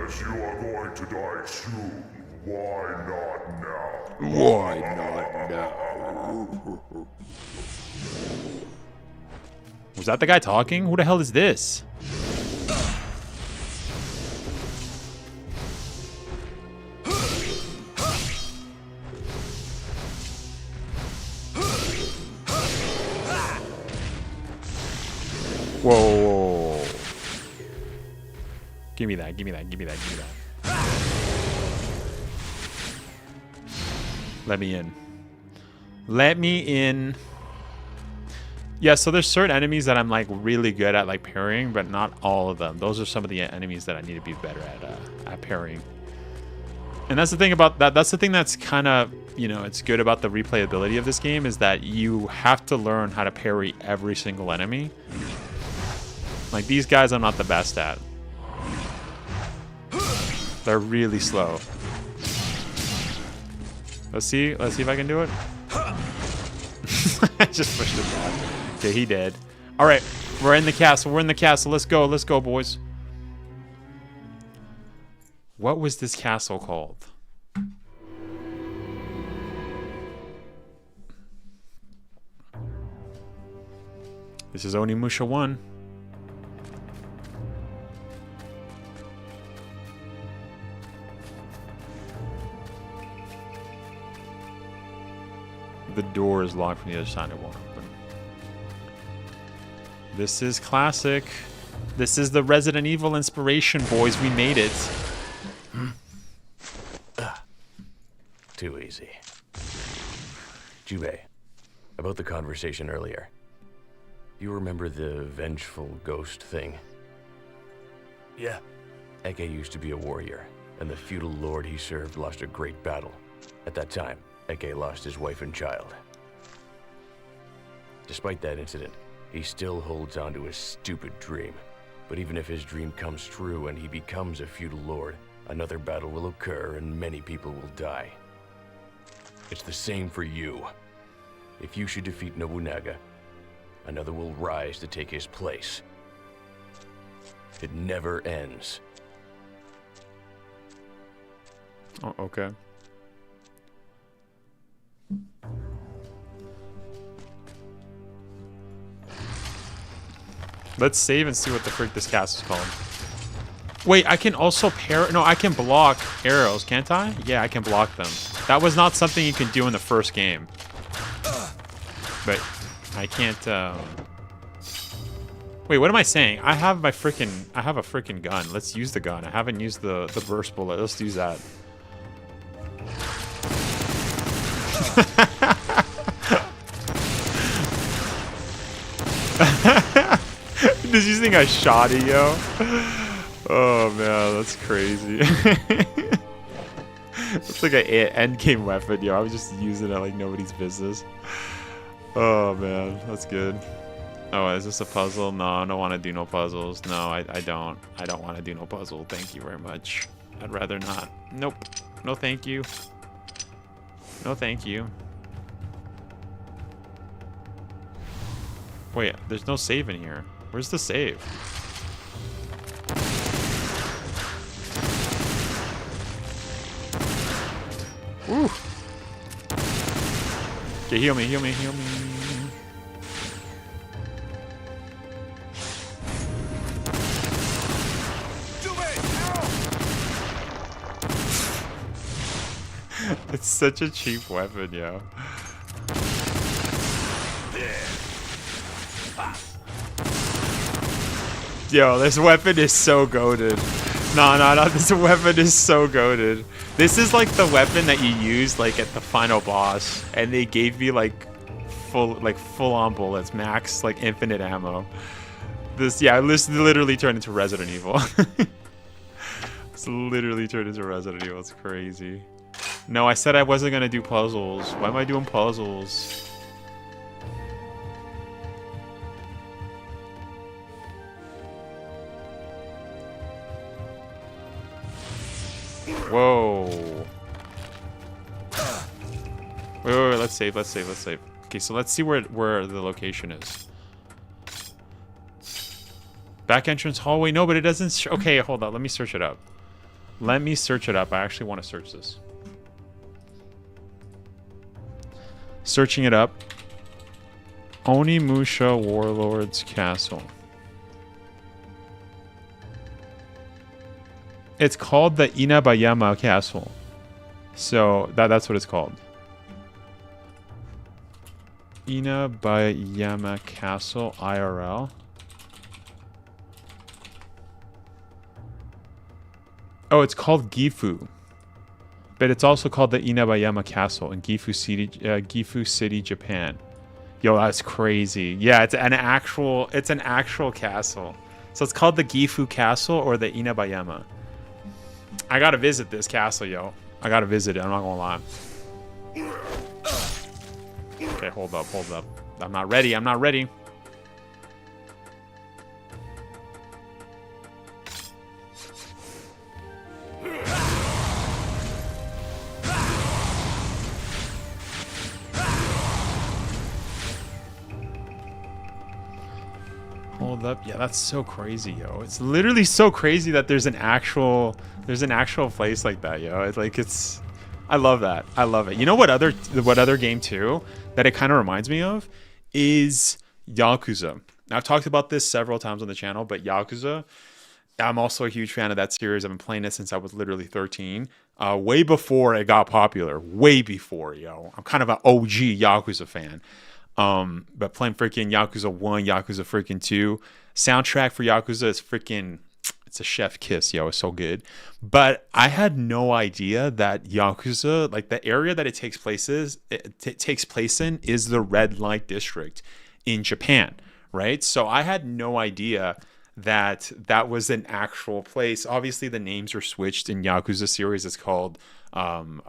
As you are going to die soon, why not now? Why not now? Was that the guy talking? Who the hell is this? Whoa. Give me that, give me that, give me that, give me that. Let me in. Let me in. Yeah, so there's certain enemies that I'm like really good at like parrying, but not all of them. Those are some of the enemies that I need to be better at parrying. And that's the thing about that. That's the thing that's kind of, you know, it's good about the replayability of this game is that you have to learn how to parry every single enemy. Like, these guys I'm not the best at. They're really slow. Let's see if I can do it. I just pushed it back. Okay, he did. All right, we're in the castle. We're in the castle. Let's go, boys. What was this castle called? This is Onimusha 1. The door is locked from the other side. It won't open. This is classic. This is the Resident Evil inspiration, boys. We made it. Too easy. Jubei, about the conversation earlier. You remember the vengeful ghost thing? Yeah. Ege used to be a warrior, and the feudal lord he served lost a great battle. At that time, Ege lost his wife and child. Despite that incident, he still holds on to his stupid dream. But even if his dream comes true and he becomes a feudal lord, another battle will occur and many people will die. It's the same for you. If you should defeat Nobunaga, another will rise to take his place. It never ends. Oh, okay. Let's save and see what the frick this castle's called. Wait, I can also parry... No, I can block arrows, can't I? Yeah, I can block them. That was not something you could do in the first game. But I can't... Wait, what am I saying? I have my freaking... I have a freaking gun. Let's use the gun. I haven't used the burst bullet. Let's use that. Does you think I shot it, yo? Oh man, that's crazy. It's like an endgame weapon, yo. I was just using it like nobody's business. Oh man, that's good. Oh, is this a puzzle? No, I don't want to do no puzzles. No, I don't. I don't want to do no puzzle. Thank you very much. I'd rather not. Nope. No thank you. No thank you. Wait, there's no save in here. Where's the save? Ooh. Okay, heal me, heal me, heal me. It's such a cheap weapon, yo. Yo, this weapon is so goated. No, this weapon is so goated. This is like the weapon that you use like at the final boss, and they gave you like full on bullets, max like infinite ammo. This, yeah, this literally turned into Resident Evil. It's literally turned into Resident Evil. It's crazy. No, I said I wasn't gonna do puzzles. Why am I doing puzzles? Whoa. Wait, let's save. Okay, so let's see where the location is. Back entrance hallway. No, but it doesn't... Okay, hold on. Let me search it up. I actually want to search this. Searching it up. Onimusha Warlord's Castle. It's called the Inabayama Castle. So that's what it's called. Inabayama Castle IRL. Oh, it's called Gifu. But it's also called the Inabayama Castle in Gifu City, Japan. Yo, that's crazy. Yeah, it's an actual castle. So it's called the Gifu Castle or the Inabayama. I gotta visit this castle, yo. I gotta visit it, I'm not gonna lie. Okay, hold up. I'm not ready. hold up. Yeah, that's so crazy, yo. It's literally so crazy that there's an actual place like that, yo. It's like I love that. I love it. You know what other game too that it kind of reminds me of is Yakuza. Now, I've talked about this several times on the channel, but Yakuza, I'm also a huge fan of that series. I've been playing it since I was literally 13. Way before it got popular. Way before, yo. I'm kind of an OG Yakuza fan. But playing freaking Yakuza 1, Yakuza freaking 2. Soundtrack for Yakuza is freaking... It's a chef kiss, yo. It's so good. But I had no idea that Yakuza, like the area that it takes place in is the red light district in Japan, right? So I had no idea that was an actual place. Obviously, the names are switched in Yakuza series. It's called Kamurocho,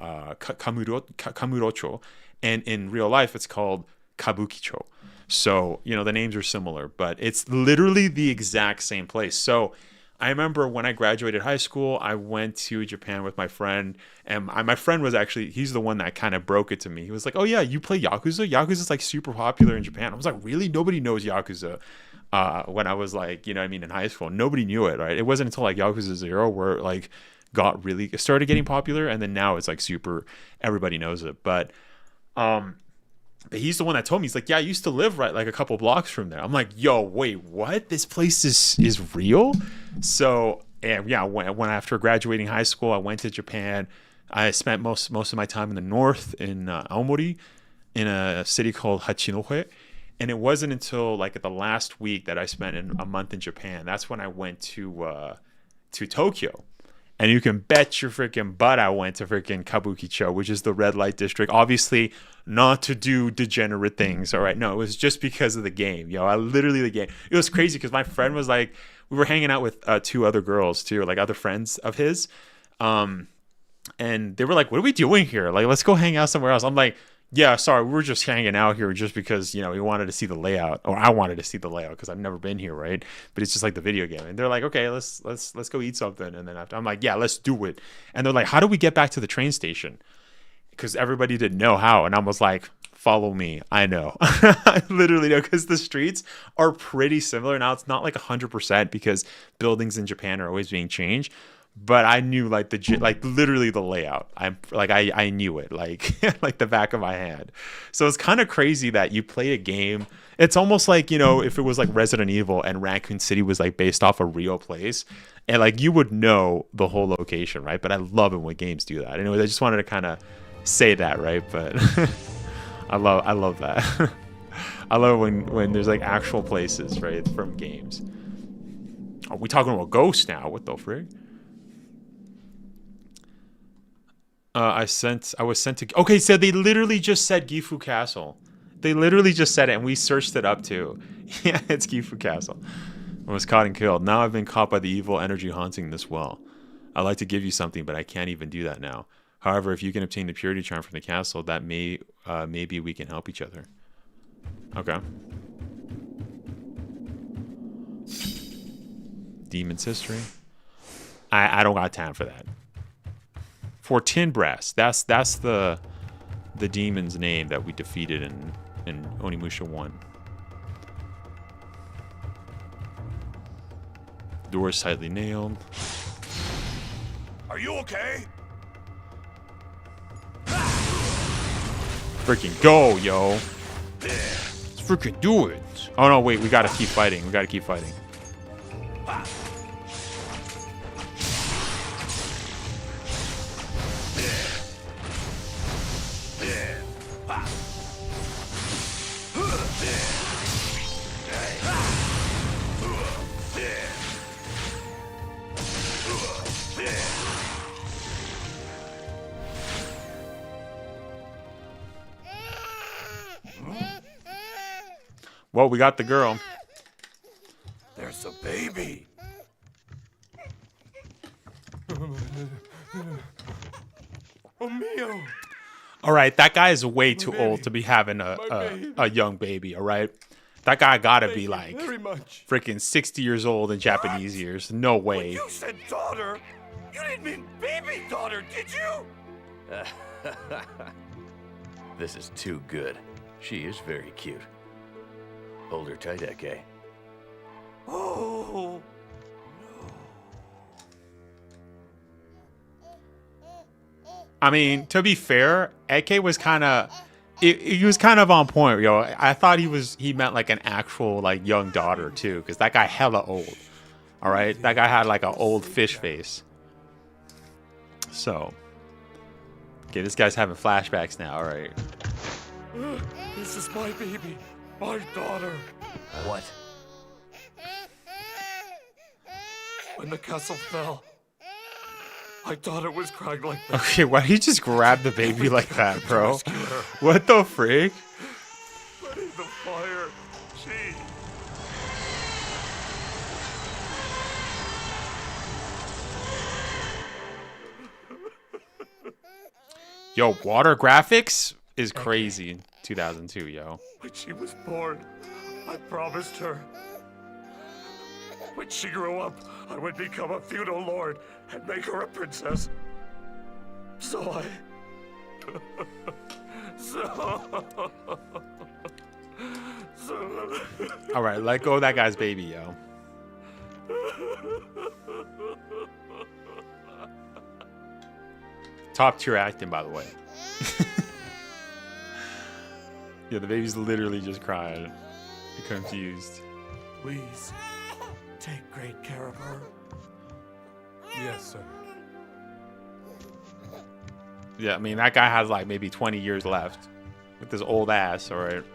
and in real life, it's called Kabukicho. So, you know, the names are similar, but it's literally the exact same place. So I remember when I graduated high school, I went to Japan with my friend, and my friend was actually, he's the one that kind of broke it to me. He was like, oh yeah, you play Yakuza? Yakuza's like super popular in Japan. I was like, really? Nobody knows Yakuza. When I was like, you know what I mean, in high school, nobody knew it, right? It wasn't until like Yakuza 0 where it like started getting popular, and then now it's like super, everybody knows it. But he's the one that told me, he's like, yeah, I used to live right like a couple blocks from there. I'm like, yo, wait, what? This place is real? So, and yeah, when after graduating high school, I went to Japan. I spent most of my time in the north in Aomori, in a city called Hachinohe. And it wasn't until like the last week that I spent a month in Japan. That's when I went to Tokyo. And you can bet your freaking butt I went to freaking Kabukicho, which is the red light district. Obviously, not to do degenerate things, all right? No, it was just because of the game, yo. The game. It was crazy because my friend was like, we were hanging out with 2 other girls too, like other friends of his. And they were like, what are we doing here? Like, let's go hang out somewhere else. I'm like, yeah, sorry, we were just hanging out here just because, you know, we wanted to see the layout, or I wanted to see the layout because I've never been here, right? But it's just like the video game. And they're like, okay, let's go eat something. And then after, I'm like, yeah, let's do it. And they're like, how do we get back to the train station? Because everybody didn't know how. And I was like, follow me. I know. I literally know, because the streets are pretty similar. Now, it's not like 100% because buildings in Japan are always being changed. But I knew like literally the layout. I knew it like like the back of my hand. So it's kind of crazy that you play a game. It's almost like, you know, if it was like Resident Evil and Raccoon City was like based off a real place, and like you would know the whole location, right? But I love it when games do that. Anyways, I just wanted to kind of say that, right? But I love that. I love when there's like actual places, right, from games. Are we talking about Ghost now? What the frick? I was sent to... Okay, so they literally just said Gifu Castle. They literally just said it, and we searched it up too. Yeah, it's Gifu Castle. I was caught and killed. Now I've been caught by the evil energy haunting this well. I'd like to give you something, but I can't even do that now. However, if you can obtain the purity charm from the castle, that maybe we can help each other. Okay. Demon's history. I don't got time for that. For Tin Brass, that's the demon's name that we defeated in Onimusha 1. Door tightly nailed. Are you okay? Freaking go, yo. Let's freaking do it. Oh no, wait, we gotta keep fighting. We gotta keep fighting. Well, we got the girl. There's a baby. Oh, Mio. All right, that guy is way too old to be having a young baby, all right? That guy gotta be like freaking 60 years old in Japanese years. No way. When you said daughter, you didn't mean baby daughter, did you? This is too good. She is very cute. Hold her tight, okay? Oh. I mean, to be fair, Eke was kind of, he was kind of on point, yo. I thought he meant like an actual like young daughter too, because that guy hella old. All right, that guy had like an old fish face. So, okay, this guy's having flashbacks now. All right. This is my baby, my daughter. What? When the castle fell, I thought it was crying like that. Okay, why did you just grab the baby like that, bro? What the freak? But in the fire, she... Yo, water graphics is crazy in 2002, yo. When she was born, I promised her. When she grew up, I would become a feudal lord and make her a princess. So All right, let go of that guy's baby, yo. Top tier acting, by the way. Yeah, the baby's literally just crying. Confused. Please, take great care of her. Yes, sir. Yeah, I mean, that guy has like maybe 20 years left with this old ass, all right?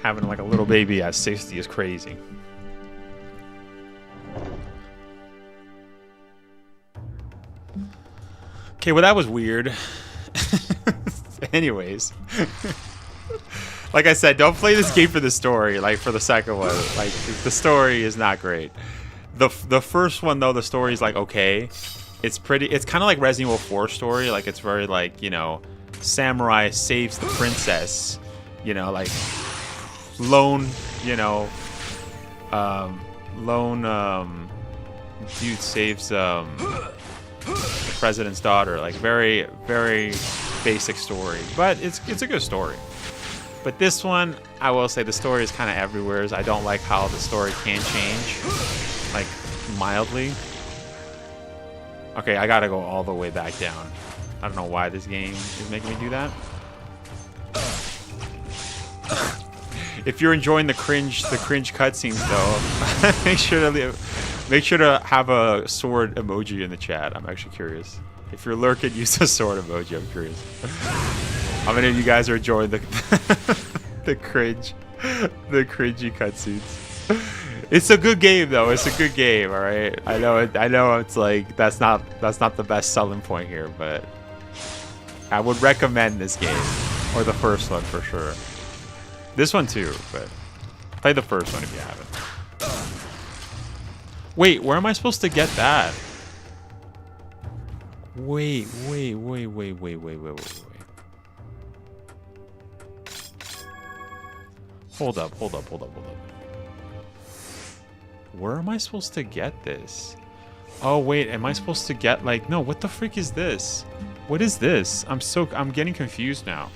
Having like a little baby at 60 is crazy. Okay, well, that was weird. Anyways. Like I said, don't play this game for the story, like for the second one. Like, the story is not great. The first one, though, the story is like, okay. It's kind of like Resident Evil 4 story. Like, it's very like, you know, samurai saves the princess. You know, like, lone dude saves, the president's daughter. Like, very, very basic story. But it's a good story. But this one, I will say the story is kind of everywhere. I don't like how the story can change, like, mildly. Okay, I gotta go all the way back down. I don't know why this game is making me do that. If you're enjoying the cringe cutscenes, though, make sure to have a sword emoji in the chat. I'm actually curious. If you're lurking, use a sword emoji. I'm curious. How many of you guys are enjoying the cringy cutscenes? It's a good game, though. It's a good game. All right. I know. It's like that's not the best selling point here, but I would recommend this game or the first one for sure. This one too, but play the first one if you haven't. Wait, where am I supposed to get that? Wait. Hold up. Where am I supposed to get this? Oh, wait, am I supposed to get, like, no, what the freak is this? What is this? I'm getting confused now.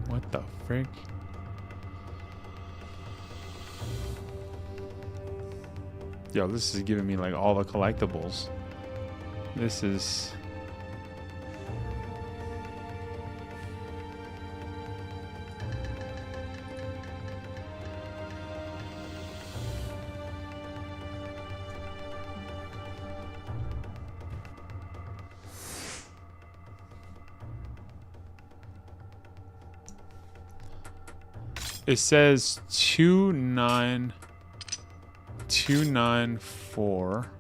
What the frick? Yo, this is giving me like all the collectibles. This is... It says 29294.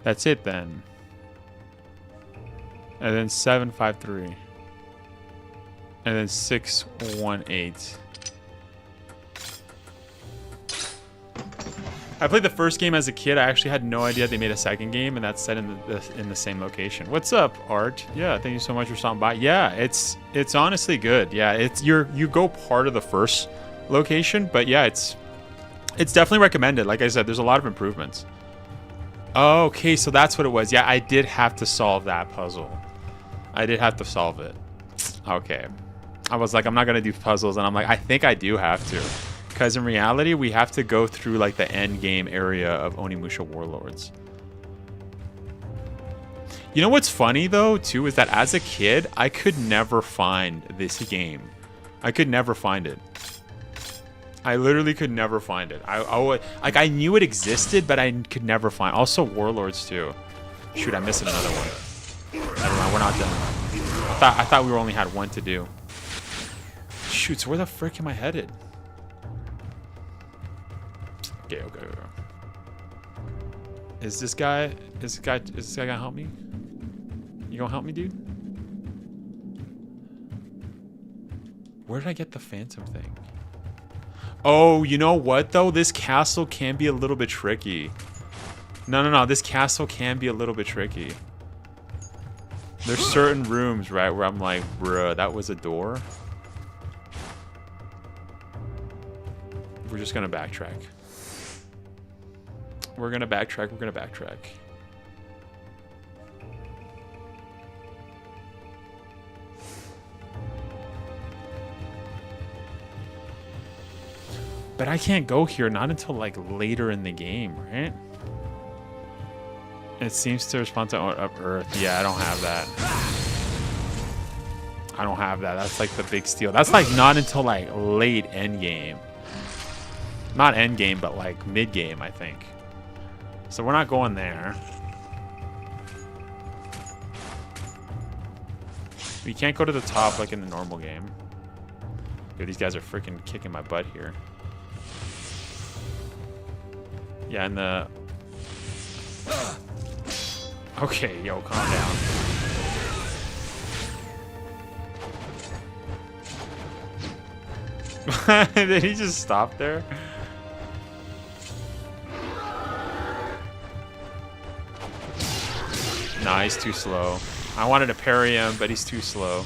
That's it then. And then 753. And then 618. I played the first game as a kid. I actually had no idea they made a second game, and that's set in the same location. What's up, Art? Yeah, thank you so much for stopping by. Yeah, it's honestly good. Yeah, you go part of the first location, but yeah, it's definitely recommended. Like I said, there's a lot of improvements. Okay, so that's what it was. Yeah, I did have to solve that puzzle. I did have to solve it. Okay. I was like, I'm not going to do puzzles. And I'm like, I think I do have to. Because in reality, we have to go through like the end game area of Onimusha Warlords. You know what's funny though, too, is that as a kid, I could never find this game. I could never find it. I literally could never find it. I knew it existed, but I could never find it. Also Warlords too. Shoot, I'm missing another one. Never mind, we're not done. I thought we only had one to do. Shoot, so where the frick am I headed? Okay. Is this guy gonna help me? You gonna help me, dude? Where did I get the phantom thing? Oh, you know what though? This castle can be a little bit tricky. No. This castle can be a little bit tricky. There's certain rooms, right, where I'm like, bruh, that was a door. We're just gonna backtrack. We're gonna backtrack. But I can't go here, not until like later in the game, right? It seems to respond to up Earth. Yeah, I don't have that. That's like the big steal. That's like not until like late end game. Not end game, but like mid game, I think. So we're not going there. We can't go to the top like in the normal game. Dude, these guys are freaking kicking my butt here. Yeah, and the... Okay, yo, calm down. Did he just stop there? Nah, he's too slow. I wanted to parry him, but he's too slow.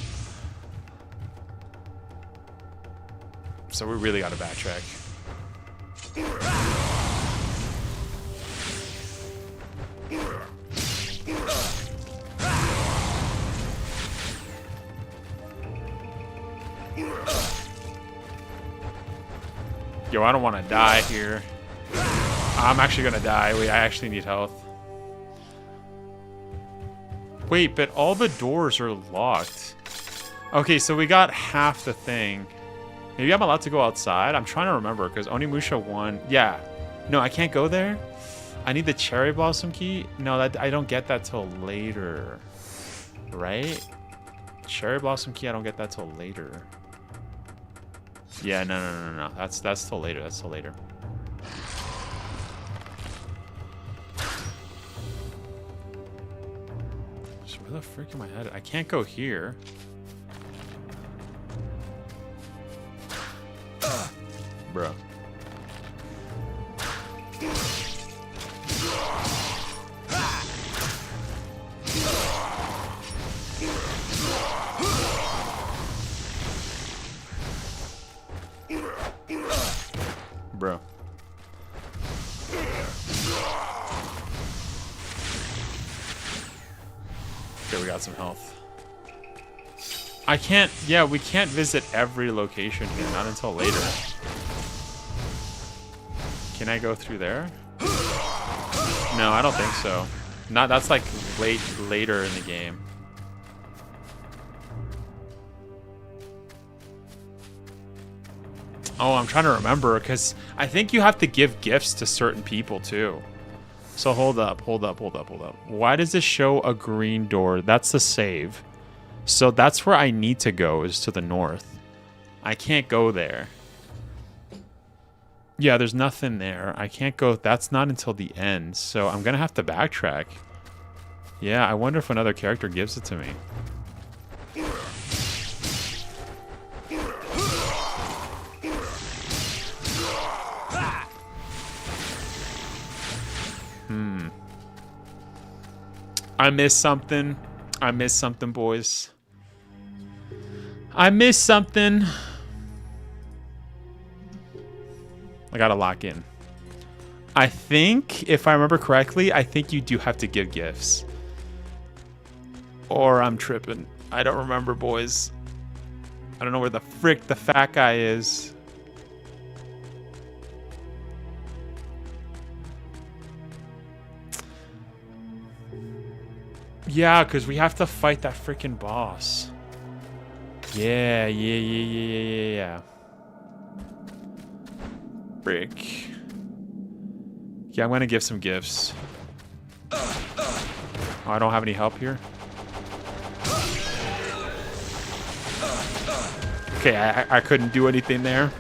So we really gotta backtrack. Yo, I don't want to die here. I'm actually gonna die. Wait, I actually need health. Wait, but all the doors are locked. Okay, so we got half the thing. Maybe I'm allowed to go outside? I'm trying to remember, because Onimusha 1... Yeah. No, I can't go there? I need the cherry blossom key? No, I don't get that till later. Right? Cherry blossom key, I don't get that till later. Yeah, no. That's till later. That's till later. So where the frick am I headed? I can't go here. Bro. Bro. Okay, we got some health. I can't... Yeah, we can't visit every location here. Not until later. Can I go through there? No, I don't think so. That's like later in the game. Oh, I'm trying to remember, because I think you have to give gifts to certain people too. So hold up. Why does this show a green door? That's the save. So that's where I need to go, is to the north. I can't go there. Yeah, there's nothing there. I can't go. That's not until the end. So I'm going to have to backtrack. Yeah, I wonder if another character gives it to me. I missed something. I missed something, boys. I missed something. I gotta lock in. I think, if I remember correctly, I think you do have to give gifts. Or I'm tripping. I don't remember, boys. I don't know where the frick the fat guy is. Yeah, because we have to fight that freaking boss. Yeah. Frick. Yeah, I'm gonna give some gifts. Oh, I don't have any help here. Okay, I couldn't do anything there.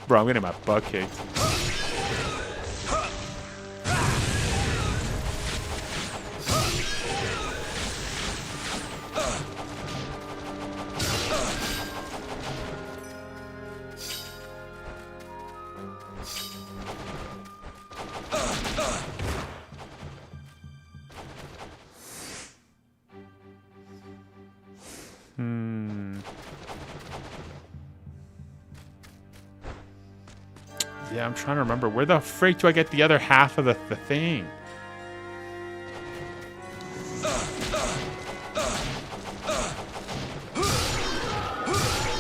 Bro, I'm getting my butt kicked. Yeah, I'm trying to remember. Where the freak do I get the other half of the thing?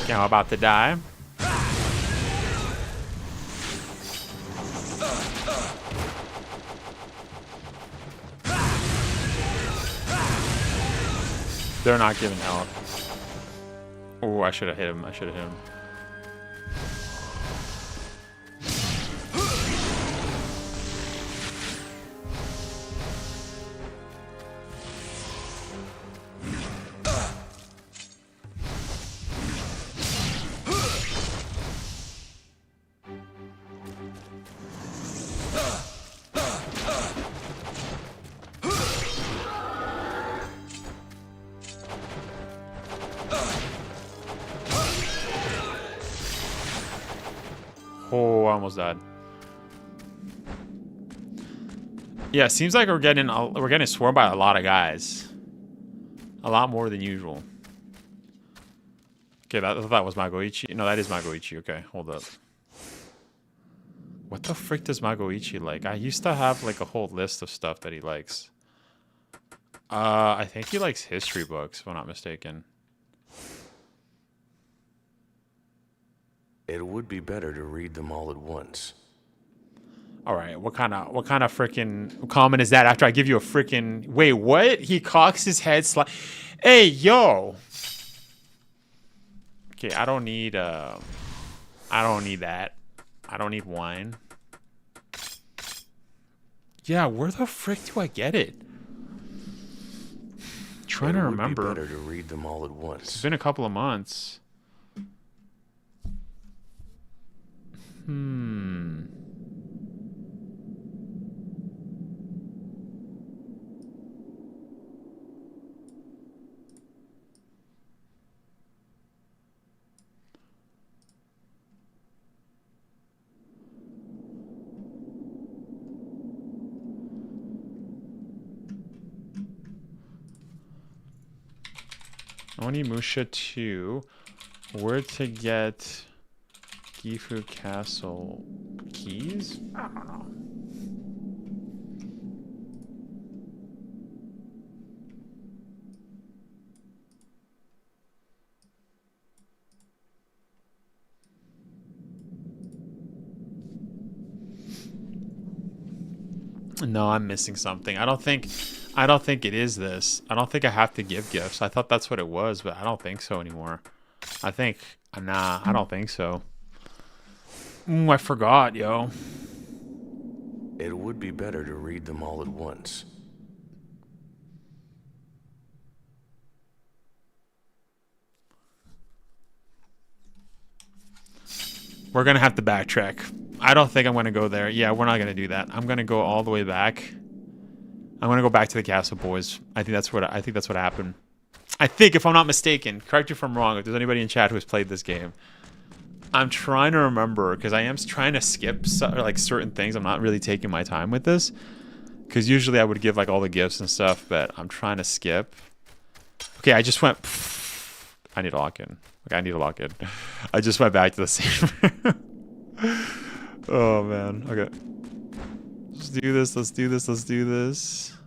Okay, I'm about to die. They're not giving help. Oh, I should have hit him. I should have hit him. Oh, I almost died. Yeah, seems like we're getting swarmed by a lot of guys. A lot more than usual. Okay, I thought that was Magoichi. No, that is Magoichi. Okay, hold up. What the frick does Magoichi like? I used to have like a whole list of stuff that he likes. I think he likes history books, if I'm not mistaken. It would be better to read them all at once. All right, what kind of freaking comment is that? After I give you a freaking wait, what? He cocks his head. Hey, yo. Okay, I don't need that. I don't need wine. Yeah, where the frick do I get it? Trying to remember. It would be better to read them all at once. It's been a couple of months. Onimusha 2. Where to get Gifu Castle keys? I don't know. No, I'm missing something. I don't think it is this. I don't think I have to give gifts. I thought that's what it was, but I don't think so anymore. I don't think so. I forgot, yo. It would be better to read them all at once. We're gonna have to backtrack. I don't think I'm going to go there. Yeah, we're not going to do that. I'm going to go all the way back. I'm going to go back to the castle, boys. I think that's what happened. I think, if I'm not mistaken. Correct me if I'm wrong. If there's anybody in chat who has played this game. I'm trying to remember, because I am trying to skip like certain things. I'm not really taking my time with this, because usually I would give like all the gifts and stuff, but I'm trying to skip. Okay, I just went. I need to lock in. Okay, I need to lock in. I just went back to the same room. Oh man. Okay. Let's do this. Let's do this. Let's do this.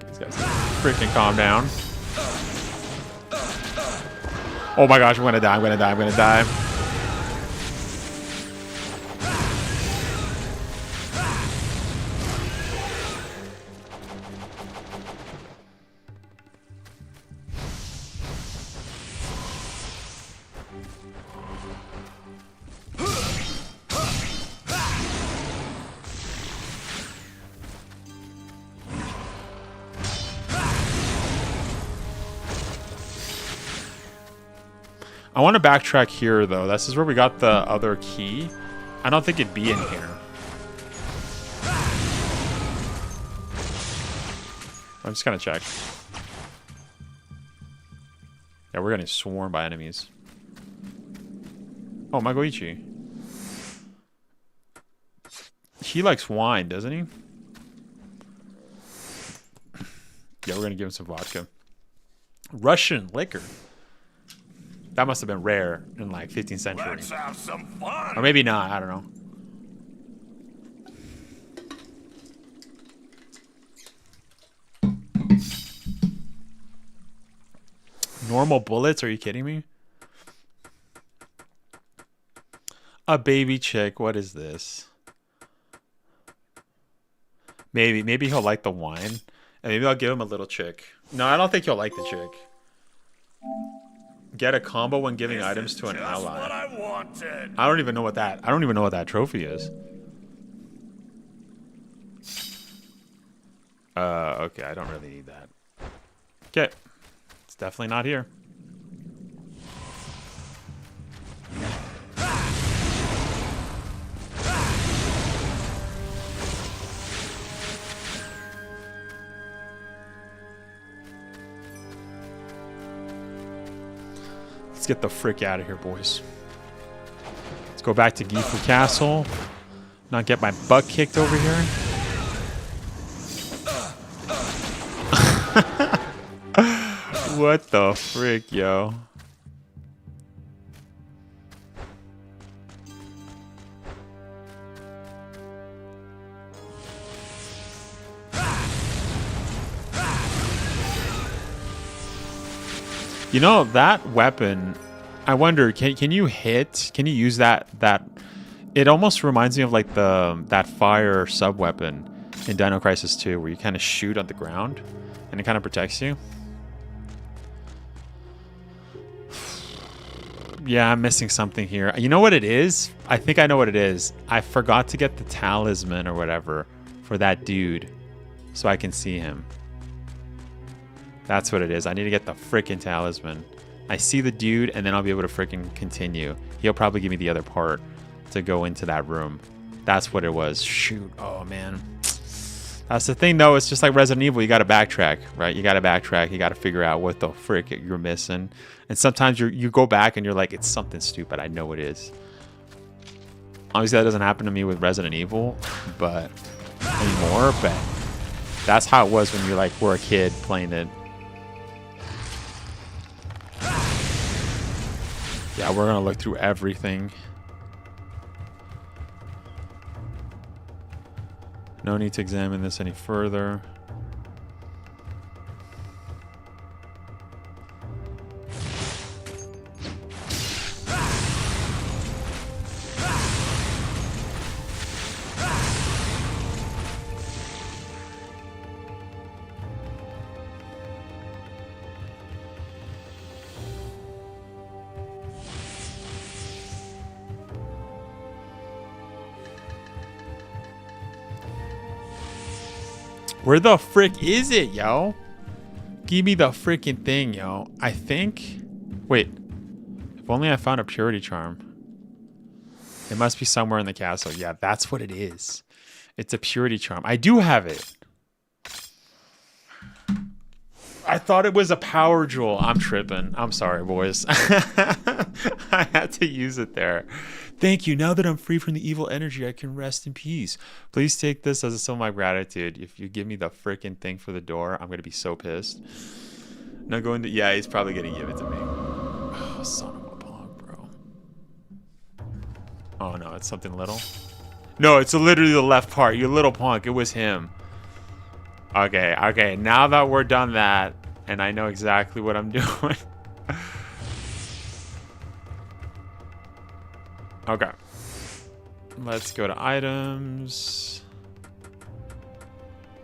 These guys freaking calm down. Oh my gosh, I'm gonna die. I'm gonna die. I'm gonna die. I want to backtrack here, though. This is where we got the other key. I don't think it'd be in here. I'm just going to check. Yeah, we're getting swarmed by enemies. Oh, Magoichi. He likes wine, doesn't he? Yeah, we're going to give him some vodka. Russian liquor. That must have been rare in like 15th century. Let's have some fun. Or maybe not, I don't know. Normal bullets? Are you kidding me? A baby chick, what is this? Maybe he'll like the wine. And maybe I'll give him a little chick. No, I don't think he'll like the chick. Get a combo when giving items to an ally. What I wanted. I don't even know what that trophy is. Okay, I don't really need that. Okay. It's definitely not here. Let's get the frick out of here, boys. Let's go back to Gifu Castle. Not get my butt kicked over here. What the frick, yo? You know, that weapon, I wonder, can you use that it almost reminds me of like that fire sub weapon in Dino Crisis 2 where you kind of shoot on the ground and it kind of protects you. Yeah, I'm missing something here. You know what it is? I think I know what it is. I forgot to get the talisman or whatever for that dude so I can see him. That's what it is. I need to get the frickin' talisman. I see the dude, and then I'll be able to frickin' continue. He'll probably give me the other part to go into that room. That's what it was. Shoot. Oh, man. That's the thing, though. It's just like Resident Evil. You got to backtrack, right? You got to backtrack. You got to figure out what the frick you're missing. And sometimes you go back, and you're like, it's something stupid. I know it is. Obviously, that doesn't happen to me with Resident Evil but anymore. But that's how it was when you like were a kid playing it. Yeah, we're gonna look through everything. No need to examine this any further. Where the frick is it, yo? Give me the freaking thing, yo. I think... Wait. only I found a purity charm. It must be somewhere in the castle. Yeah, that's what it is. It's a purity charm. I do have it. I thought it was a power jewel. I'm tripping. I'm sorry, boys. I had to use it there. Thank you. Now that I'm free from the evil energy, I can rest in peace. Please take this as a symbol of my gratitude. If you give me the freaking thing for the door, I'm going to be so pissed. Now going to... Yeah, he's probably going to give it to me. Oh, son of a punk, bro. Oh, no. It's something little. No, it's literally the left part. You little punk. It was him. Okay, okay. Now that we're done that, and I know exactly what I'm doing. Okay. Let's go to items.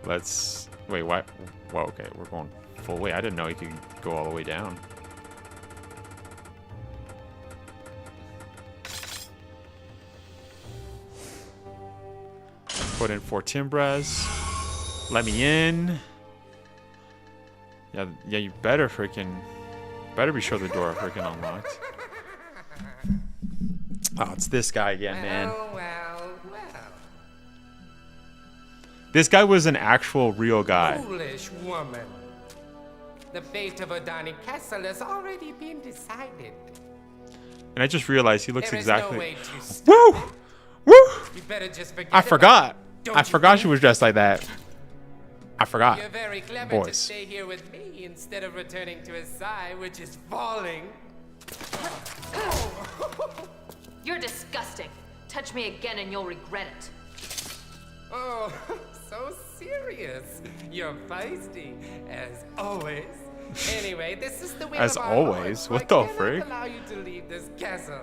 Let's... Wait, what? Whoa, okay. We're going full way. I didn't know you could go all the way down. Put in 4 Timbras. Let me in. Yeah, you better be sure the door freaking unlocked. Oh, it's this guy again, man. Well. This guy was an actual real guy. Foolish woman. The fate of Odani Castle has already been decided. And I just realized he looks There exactly... is no way to stop Woo! it. Woo! You better just forget I forgot. I Don't forgot you she was dressed like that. I forgot. You're very clever to Boys. stay here with me instead of returning to his side, which is falling. You're disgusting. Touch me again and you'll regret it. Oh, so serious. You're feisty, as always. Anyway, this is the will As of our always? Lord, so What I the cannot frick? allow you to leave this castle.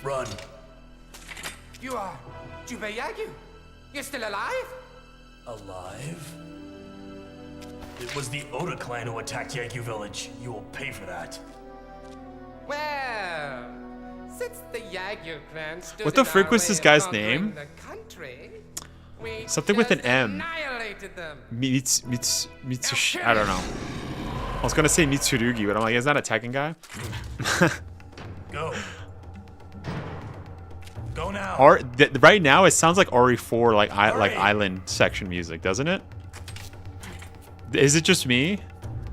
Run. You are Jubei Yagu. You're still alive? Alive? It was the Oda clan who attacked Yagu village. You will pay for that. Well, since the Yagu clan stood What the in frick our was way this of guy's conquering name? the country, we Something with an just M. annihilated them. Mitsushi. I don't know. I was gonna say Mitsurugi, but I'm like, is that a Tekken guy? Go. Go now. Right now, it sounds like RE4, like island section music, doesn't it? Is it just me?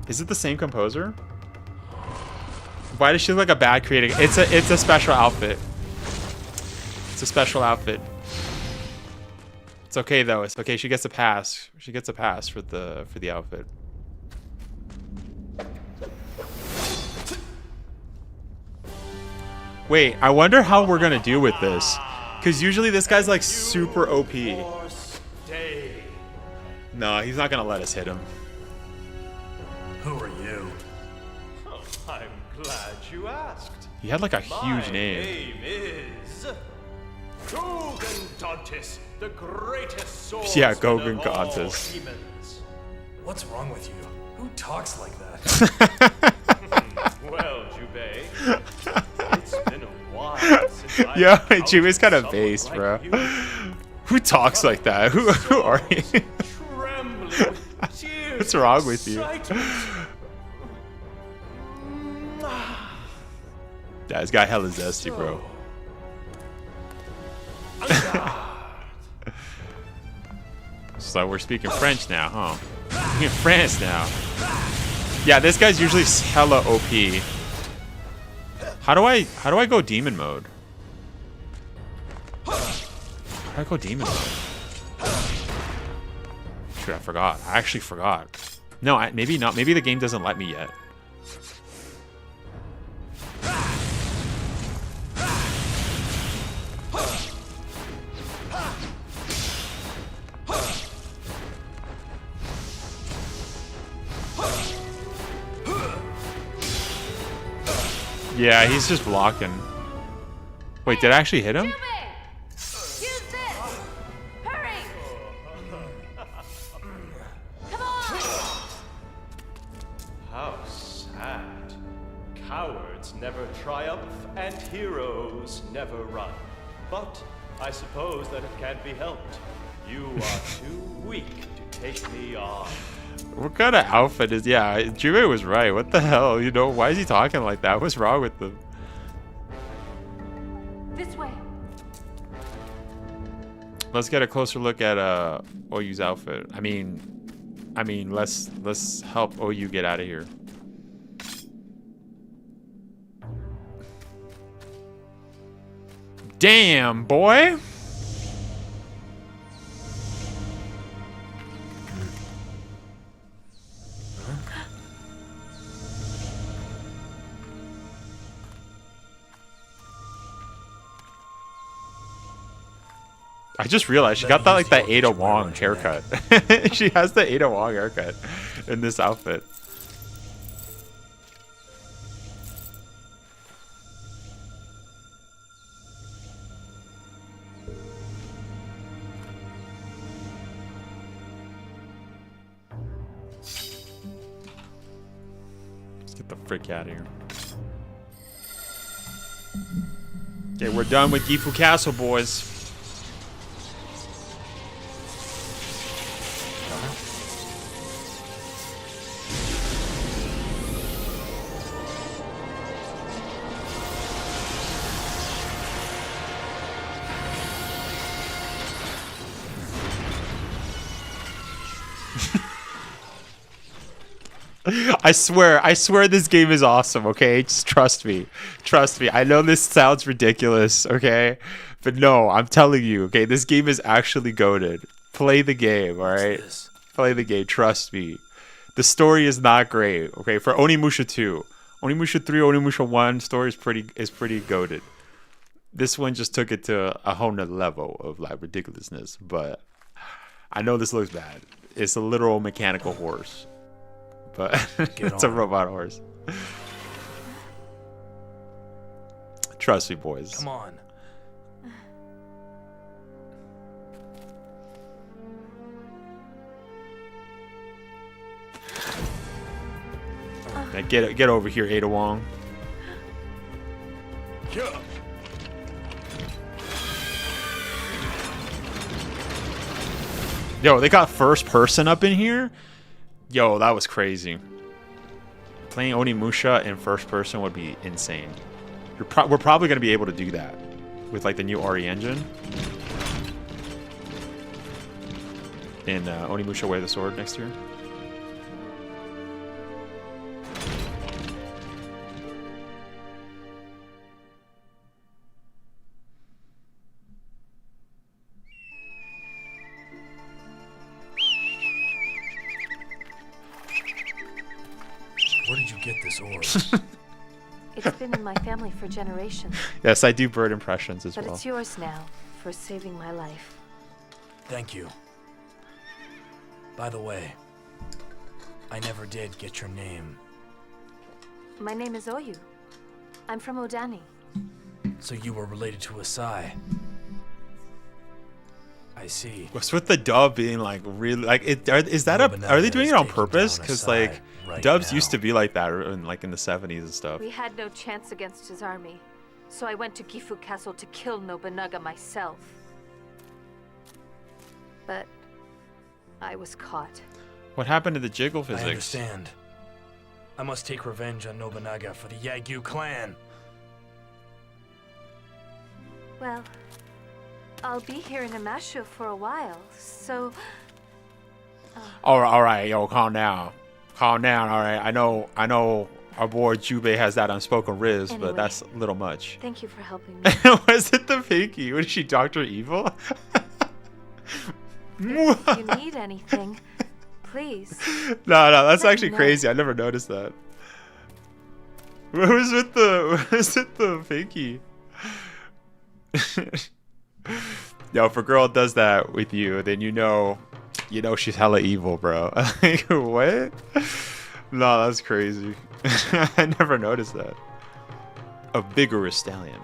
Is it the same composer? Why does she look like a bad creator? It's a special outfit. It's a special outfit. It's okay though. It's okay. She gets a pass. She gets a pass for the outfit. Wait, I wonder how we're gonna do with this. Cause usually this guy's like super OP. No, he's not gonna let us hit him. Who are you? Oh, I'm glad you asked. He had like a huge My name. is Gogandantis, the greatest swordsman Yeah, of all Gogandantis. demons. What's wrong with you? Who talks like that? Well, Jubei, it's been a while since I've Yeah, encountered Jubei's kind of someone base, like bro. you. Who talks like that? Who are you? Trembling with tears What's wrong with you? excitement. Yeah, this guy hella zesty, bro. So we're speaking French now, huh? We're in France now. Yeah, this guy's usually hella OP. How do I go demon mode? How do I go demon mode? Shoot, I forgot. I actually forgot. No, maybe not. Maybe the game doesn't let me yet. Yeah, he's just blocking. Wait, did I actually hit him? Use this! Hurry! Come on! How sad. Cowards never triumph and heroes never run. But I suppose that it can't be helped. You are too weak to take me on. What kind of outfit is... Yeah, Jubei was right. What the hell? You know, why is he talking like that? What's wrong with him? This way. Let's get a closer look at OU's outfit. I mean, let's help OU get out of here. Damn, boy. I just realized she got that like that Ada Wong haircut. She has the Ada Wong haircut in this outfit. Let's get the frick out of here. Okay, we're done with Gifu Castle, boys. I swear this game is awesome, okay? Just trust me. Trust me. I know this sounds ridiculous, okay? But no, I'm telling you, okay? This game is actually goated. Play the game, alright? Play the game, trust me. The story is not great, okay? For Onimusha 2. Onimusha 3, Onimusha 1, story is pretty goated. This one just took it to a whole nother level of like ridiculousness, but I know this looks bad. It's a literal mechanical horse. But it's a robot horse. Trust me, boys. Come on. Now get over here, Ada Wong. Yeah. Yo, they got first person up in here? Yo, that was crazy. Playing Onimusha in first person would be insane. We're probably going to be able to do that with like the new RE engine. In Onimusha Way of the Sword next year. Where did you get this orb? It's been in my family for generations. Yes, I do bird impressions as well. But it's yours now for saving my life. Thank you. By the way, I never did get your name. My name is Oyu. I'm from Odani. So you were related to Asai. I see. What's with the dub being like really like it? Are they doing it on purpose? Because like dubs used to be like that in like in the 70s and stuff. We had no chance against his army, so I went to Gifu Castle to kill Nobunaga myself. But I was caught. What happened to the jiggle physics? I understand. I must take revenge on Nobunaga for the Yagyu clan. Well, I'll be here in Onimusha for a while, so... All right, yo, calm down. Calm down, all right? I know our boy Jubei has that unspoken riz, Anyway, but that's a little much. Thank you for helping me. Was it the pinky? Was she Dr. Evil? If you need anything, please. No, that's let actually me know. crazy. I never noticed that. What was with the pinky? Yo, if a girl does that with you, then you know she's hella evil, bro. Like, what? No, that's crazy. I never noticed that. A vigorous stallion.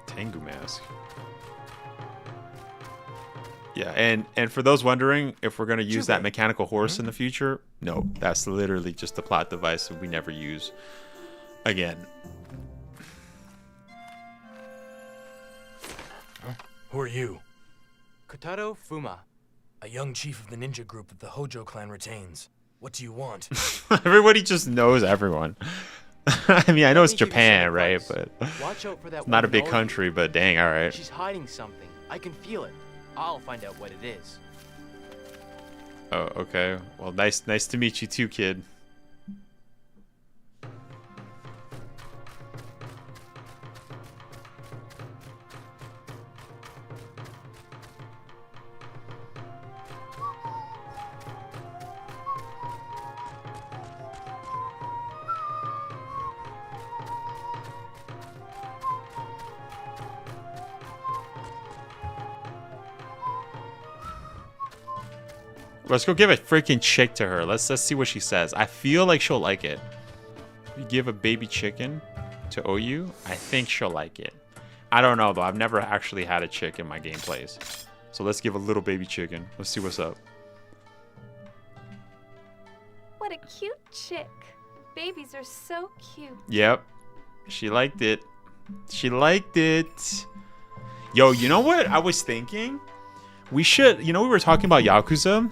Tengu mask. Yeah, and for those wondering if we're gonna use that mechanical horse in the future, no, that's literally just a plot device that we never use again. Who are you? Kotaro Fuma. A young chief of the ninja group that the Hojo clan retains. What do you want? Everybody just knows everyone. I mean, I know it's Japan, right? But Watch out for that it's not a woman big Olu. country, but dang, all right. She's hiding something. I can feel it. I'll find out what it is. Oh, okay. Well, nice to meet you too, kid. Let's go give a freaking chick to her. Let's see what she says. I feel like she'll like it. You give a baby chicken to OU? I think she'll like it. I don't know though. I've never actually had a chick in my gameplays. So let's give a little baby chicken. Let's see what's up. What a cute chick. Babies are so cute. Yep. She liked it. She liked it. Yo, you know what I was thinking? We should, we were talking about Yakuza.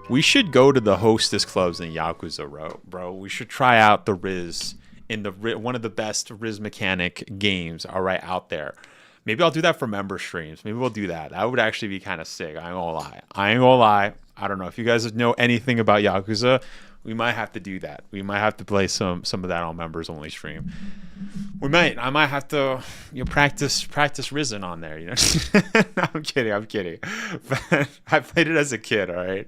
We should go to the hostess clubs in Yakuza, bro. We should try out the Riz in one of the best Riz mechanic games right out there. Maybe I'll do that for member streams. Maybe we'll do that. That would actually be kind of sick. I ain't gonna lie. I don't know if you guys know anything about Yakuza. We might have to do that. We might have to play some of that on members only stream. We might. I might have to practice Risen on there. No, I'm kidding. But I played it as a kid. All right,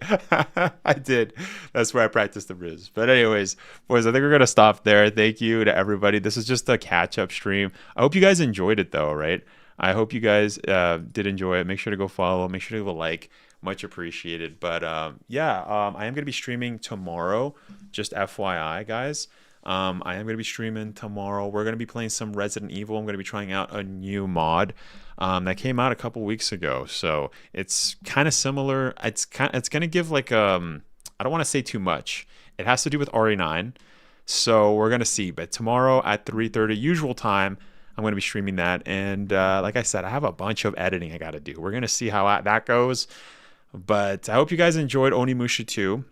I did. That's where I practiced the Riz. But anyways, boys, I think we're gonna stop there. Thank you to everybody. This is just a catch-up stream. I hope you guys enjoyed it though. Right? I hope you guys did enjoy it. Make sure to go follow. Make sure to leave a like. Much appreciated. But I am going to be streaming tomorrow. Just FYI, guys. I am going to be streaming tomorrow. We're going to be playing some Resident Evil. I'm going to be trying out a new mod that came out a couple weeks ago. So it's kind of similar. It's going to give like I don't want to say too much. It has to do with RE9. So we're going to see. But tomorrow at 3:30 usual time, I'm going to be streaming that. And like I said, I have a bunch of editing I got to do. We're going to see how that goes. But I hope you guys enjoyed Onimusha 2.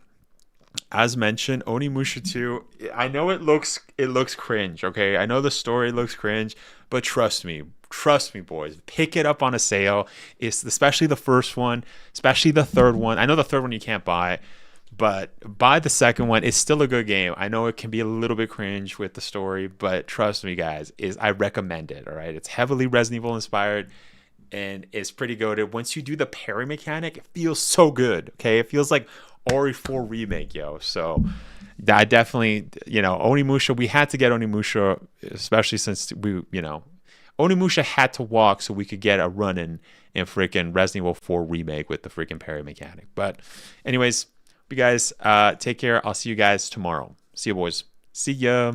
As mentioned, Onimusha 2, I know it looks cringe, okay? I know the story looks cringe, but trust me, boys. Pick it up on a sale. It's especially the first one, especially the third one. I know the third one you can't buy, but buy the second one. It's still a good game. I know it can be a little bit cringe with the story, but trust me, guys, I recommend it, all right? It's heavily Resident Evil inspired. And it's pretty goated. Once you do the parry mechanic, it feels so good. Okay, it feels like RE4 remake, yo. So I definitely, Onimusha. We had to get Onimusha, especially since Onimusha had to walk so we could get a run in freaking Resident Evil 4 remake with the freaking parry mechanic. But anyways, you guys take care. I'll see you guys tomorrow. See you, boys. See ya.